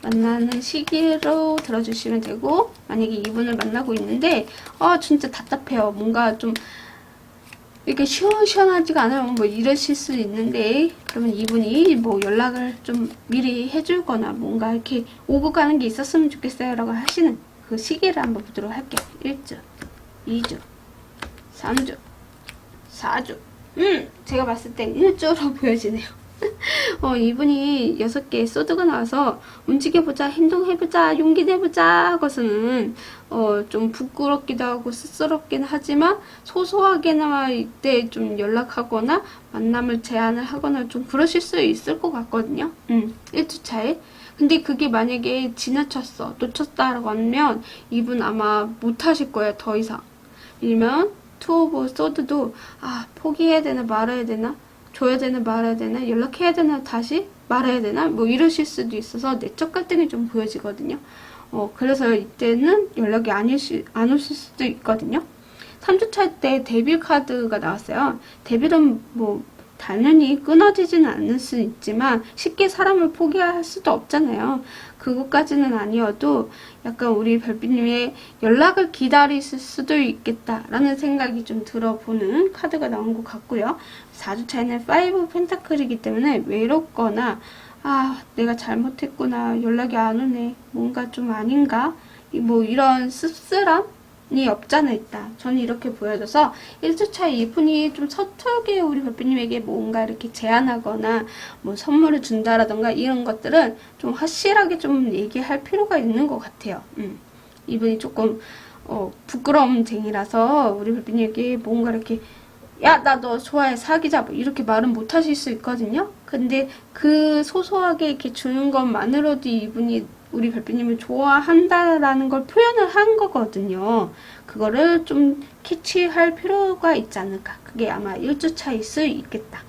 만나는 시기로 들어주시면 되고, 만약에 이분을 만나고 있는데 진짜 답답해요. 뭔가 좀 이렇게 시원시원하지가 않아요. 뭐 이러실 수 있는데, 그러면 이분이 뭐 연락을 좀 미리 해줄거나 뭔가 이렇게 오고 가는 게 있었으면 좋겠어요 라고 하시는 그 시기를 한번 보도록 할게요. 1주, 2주, 3주, 4주. 제가 봤을 때 1주로 보여지네요. 이분이 6개의 소드가 나와서 움직여보자, 행동해보자, 용기 내보자 하고서는 좀 부끄럽기도 하고 쑥스럽긴 하지만 소소하게나마 이때 좀 연락하거나 만남을 제안을 하거나 좀 그러실 수 있을 것 같거든요. 1주차에. 근데 그게 만약에 지나쳤어, 놓쳤다라고 하면 이분 아마 못하실 거예요, 더 이상. 이러면 투 오브 소드도 포기해야 되나 말아야 되나, 줘야 되나 말아야 되나, 연락해야 되나 다시 말아야 되나 뭐 이러실 수도 있어서 내적 갈등이 좀 보여지거든요. 그래서 이때는 연락이 안 오실 수도 있거든요. 3주차 때 데빌 카드가 나왔어요. 데빌은 뭐 당연히 끊어지지는 않을 수 있지만 쉽게 사람을 포기할 수도 없잖아요. 그것까지는 아니어도 약간 우리 별빛님의 연락을 기다리실 수도 있겠다라는 생각이 좀 들어보는 카드가 나온 것 같고요. 4주차에는 5 펜타클이기 때문에 외롭거나 내가 잘못했구나, 연락이 안 오네, 뭔가 좀 아닌가, 뭐 이런 씁쓸함이 없잖아 있다. 저는 이렇게 보여져서 1주차 이분이 좀 서툴게 우리 별빛님에게 뭔가 이렇게 제안하거나 뭐 선물을 준다라던가 이런 것들은 좀 확실하게 좀 얘기할 필요가 있는 것 같아요. 이분이 조금 부끄러움쟁이라서 우리 별빛님에게 뭔가 이렇게 야, 나 너 좋아해, 사귀자, 뭐 이렇게 말은 못 하실 수 있거든요. 근데 그 소소하게 이렇게 주는 것만으로도 이분이 우리 별빛님을 좋아한다라는 걸 표현을 한 거거든요. 그거를 좀 캐치할 필요가 있지 않을까. 그게 아마 1주차일 수 있겠다.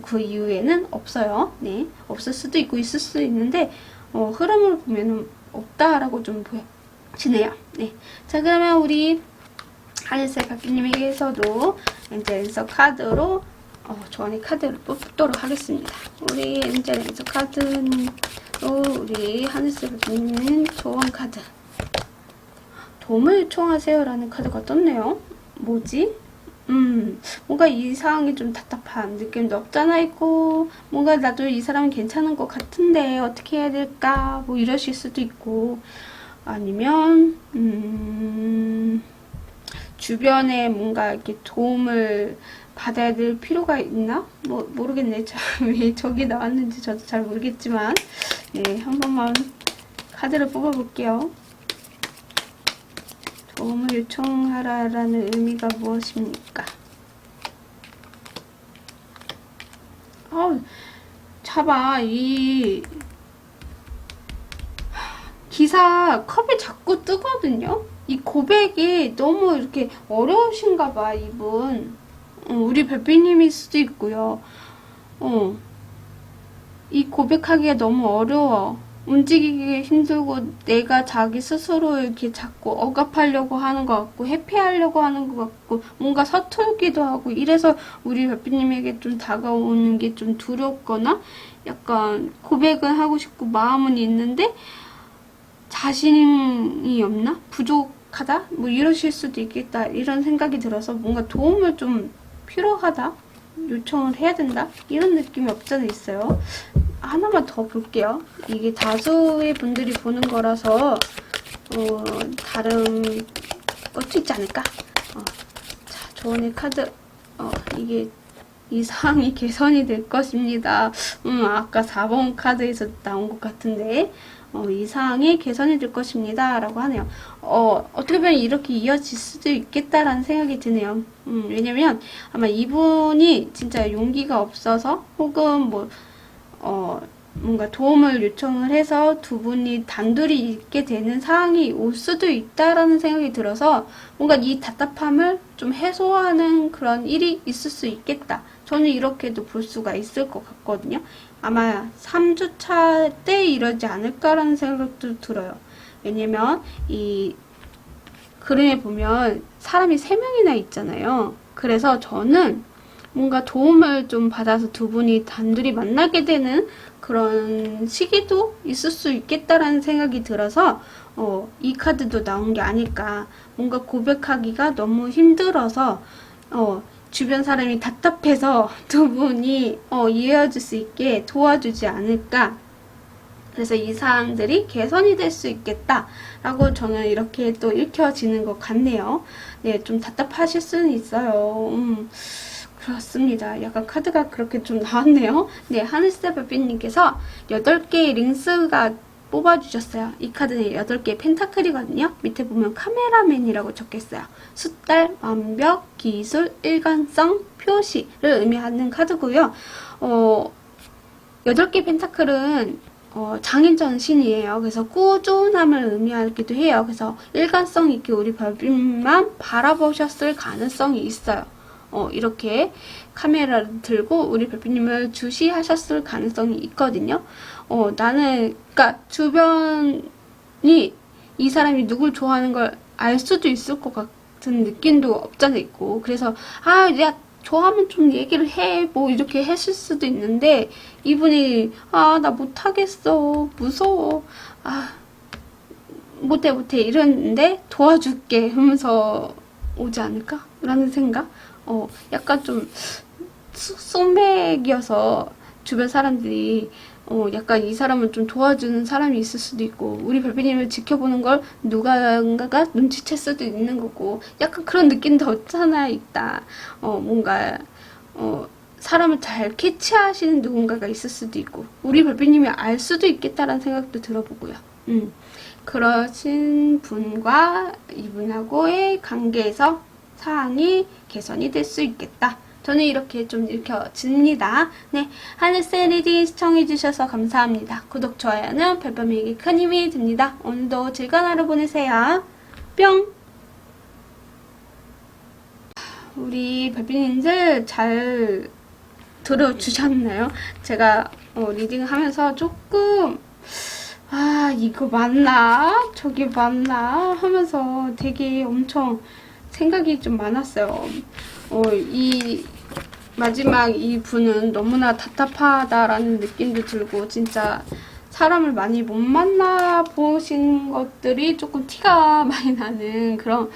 그 이후에는 없어요. 네, 없을 수도 있고 있을 수도 있는데 흐름을 보면은 없다라고 좀 보여지네요. 네, 자, 그러면 우리 하늘색 별빛님에게서도 엔젤 랜서 카드로 조언의 카드를 뽑도록 하겠습니다. 우리 엔젤 랜서 카드는 우리 하늘색 별빛님은 조언 카드, 도움을 요청하세요 라는 카드가 떴네요. 뭐지? 뭔가 이 상황이 좀 답답한 느낌도 없잖아 있고, 뭔가 나도 이 사람 괜찮은 것 같은데 어떻게 해야 될까 뭐 이러실 수도 있고, 아니면 주변에 뭔가 이렇게 도움을 받아야 될 필요가 있나? 뭐 모르겠네. 왜 저기 나왔는지 저도 잘 모르겠지만, 네, 한 번만 카드를 뽑아볼게요. 도움을 요청하라라는 의미가 무엇입니까? 잡아. 이 기사 컵에 자꾸 뜨거든요. 이 고백이 너무 이렇게 어려우신가 봐, 이분. 우리 별빛님일 수도 있고요. 이 고백하기가 너무 어려워. 움직이기 힘들고 내가 자기 스스로 이렇게 자꾸 억압하려고 하는 것 같고 회피하려고 하는 것 같고 뭔가 서툴기도 하고, 이래서 우리 별빛님에게 좀 다가오는 게 좀 두렵거나 약간 고백은 하고 싶고 마음은 있는데 자신이 없나? 부족하다? 뭐 이러실 수도 있겠다, 이런 생각이 들어서 뭔가 도움을 좀 필요하다? 요청을 해야 된다? 이런 느낌이 없잖아 있어요. 하나만 더 볼게요. 이게 다수의 분들이 보는 거라서 다른 것도 있지 않을까? 자, 조언의 카드. 이게 이 상황이 개선이 될 것입니다. 아까 4번 카드에서 나온 것 같은데 이 사항이 개선이 될 것입니다. 라고 하네요. 어떻게 보면 이렇게 이어질 수도 있겠다라는 생각이 드네요. 왜냐면 아마 이분이 진짜 용기가 없어서 혹은 뭔가 도움을 요청을 해서 두 분이 단둘이 있게 되는 상황이 올 수도 있다라는 생각이 들어서 뭔가 이 답답함을 좀 해소하는 그런 일이 있을 수 있겠다. 저는 이렇게도 볼 수가 있을 것 같거든요. 아마 3주차 때 이러지 않을까라는 생각도 들어요. 왜냐면 이 그림에 보면 사람이 3명이나 있잖아요. 그래서 저는 뭔가 도움을 좀 받아서 두 분이 단둘이 만나게 되는 그런 시기도 있을 수 있겠다라는 생각이 들어서 이 카드도 나온 게 아닐까. 뭔가 고백하기가 너무 힘들어서 주변 사람이 답답해서 두 분이 이어질 수 있게 도와주지 않을까. 그래서 이 사항들이 개선이 될 수 있겠다라고 저는 이렇게 또 읽혀지는 것 같네요. 네, 좀 답답하실 수는 있어요. 그렇습니다. 약간 카드가 그렇게 좀 나왔네요. 네, 하늘색 별빛님께서 8개의 링스가 뽑아주셨어요. 이 카드는 8개의 펜타클이거든요. 밑에 보면 카메라맨이라고 적혀있어요. 숫달, 완벽, 기술, 일관성, 표시를 의미하는 카드고요. 8개 펜타클은 장인전 신이에요. 그래서 꾸준함을 의미하기도 해요. 그래서 일관성 있게 우리 별빛만 바라보셨을 가능성이 있어요. 이렇게 카메라를 들고 우리 별빛님을 주시하셨을 가능성이 있거든요. 그러니까 주변이 이 사람이 누굴 좋아하는 걸 알 수도 있을 것 같은 느낌도 없잖아 있고, 그래서 내가 좋아하면 좀 얘기를 해, 이렇게 했을 수도 있는데, 이분이 나 못하겠어, 무서워, 못해 이러는데 도와줄게 하면서 오지 않을까? 라는 생각? 약간 좀 숙맥이어서 주변 사람들이 약간 이 사람은 좀 도와주는 사람이 있을 수도 있고, 우리 별빛님을 지켜보는 걸 누군가가 눈치챌 수도 있는 거고, 약간 그런 느낌도 없잖아 있다. 뭔가 사람을 잘 캐치하시는 누군가가 있을 수도 있고, 우리 별빛님이 알 수도 있겠다라는 생각도 들어보고요. 그러신 분과 이분하고의 관계에서 사항이 개선이 될 수 있겠다. 저는 이렇게 좀 읽혀집니다. 네, 하늘색 리딩 시청해주셔서 감사합니다. 구독, 좋아요는 별밤에게 큰 힘이 됩니다. 오늘도 즐거운 하루 보내세요. 뿅! 우리 별빛님들 잘 들어주셨나요? 제가 리딩을 하면서 조금 이거 맞나? 저게 맞나? 하면서 되게 엄청 생각이 좀 많았어요. 이 마지막 이 분은 너무나 답답하다라는 느낌도 들고, 진짜 사람을 많이 못 만나 보신 것들이 조금 티가 많이 나는 그런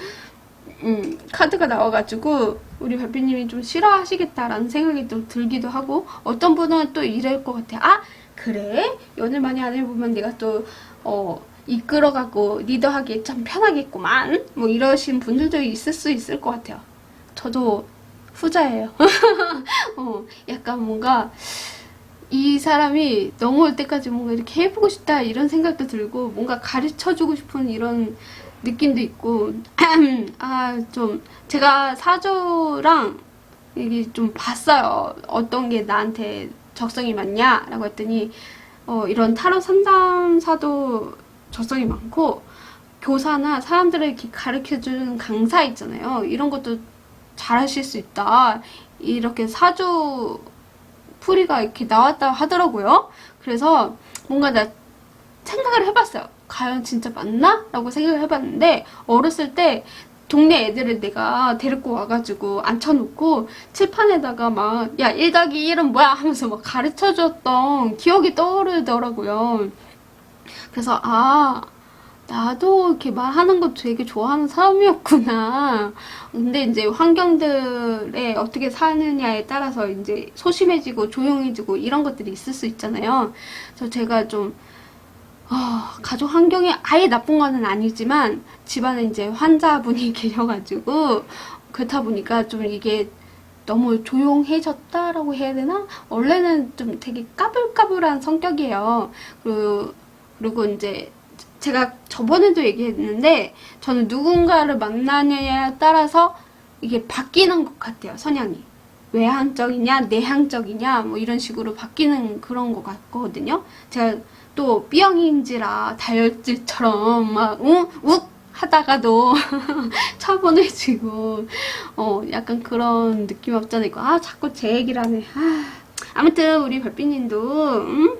카드가 나와가지고 우리 별빛님이 좀 싫어하시겠다라는 생각이 또 들기도 하고, 어떤 분은 또 이럴 것 같아요. 그래? 연애 많이 안 해보면 내가 또 이끌어가고 리더하기 참 편하겠구만, 이러신 분들도 있을 수 있을 것 같아요. 저도 후자예요. 약간 뭔가 이 사람이 넘어올 때까지 뭔가 이렇게 해보고 싶다 이런 생각도 들고, 뭔가 가르쳐주고 싶은 이런 느낌도 있고, 좀 제가 사주랑 이게 좀 봤어요. 어떤 게 나한테 적성이 맞냐라고 했더니 이런 타로 상담사도 적성이 많고, 교사나 사람들을 이렇게 가르쳐주는 강사 있잖아요. 이런 것도 잘하실 수 있다. 이렇게 사주 풀이가 이렇게 나왔다 하더라고요. 그래서 뭔가 나 생각을 해봤어요. 과연 진짜 맞나? 라고 생각을 해봤는데, 어렸을 때 동네 애들을 내가 데리고 와가지고 앉혀놓고 칠판에다가 막, 야, 1+1은 뭐야? 하면서 막 가르쳐줬던 기억이 떠오르더라고요. 그래서 나도 이렇게 말하는 거 되게 좋아하는 사람이었구나. 근데 이제 환경들에 어떻게 사느냐에 따라서 이제 소심해지고 조용해지고 이런 것들이 있을 수 있잖아요. 그래서 제가 좀 가족 환경이 아예 나쁜 거는 아니지만 집안에 이제 환자분이 계셔가지고, 그렇다 보니까 좀 이게 너무 조용해졌다라고 해야 되나? 원래는 좀 되게 까불까불한 성격이에요. 그리고 그리고 이제 제가 저번에도 얘기했는데 저는 누군가를 만나느냐에 따라서 이게 바뀌는 것 같아요. 성향이. 외향적이냐 내향적이냐 뭐 이런 식으로 바뀌는 그런 것 같거든요. 제가 또 B형인지라 다혈질처럼 막 욱 하다가도 차분해지고 약간 그런 느낌 없잖아요. 아 자꾸 제 얘기를 하네. 아무튼 우리 별빛님도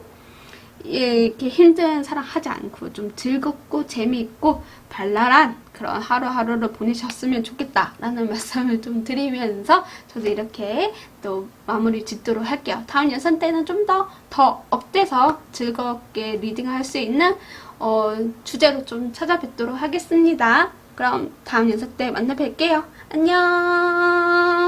이렇게 힘든 사랑 하지 않고 좀 즐겁고 재미있고 발랄한 그런 하루하루를 보내셨으면 좋겠다라는 말씀을 좀 드리면서 저도 이렇게 또 마무리 짓도록 할게요. 다음 연산 때는 좀 더 업돼서 즐겁게 리딩할 수 있는 주제로 좀 찾아뵙도록 하겠습니다. 그럼 다음 연산 때 만나 뵐게요. 안녕.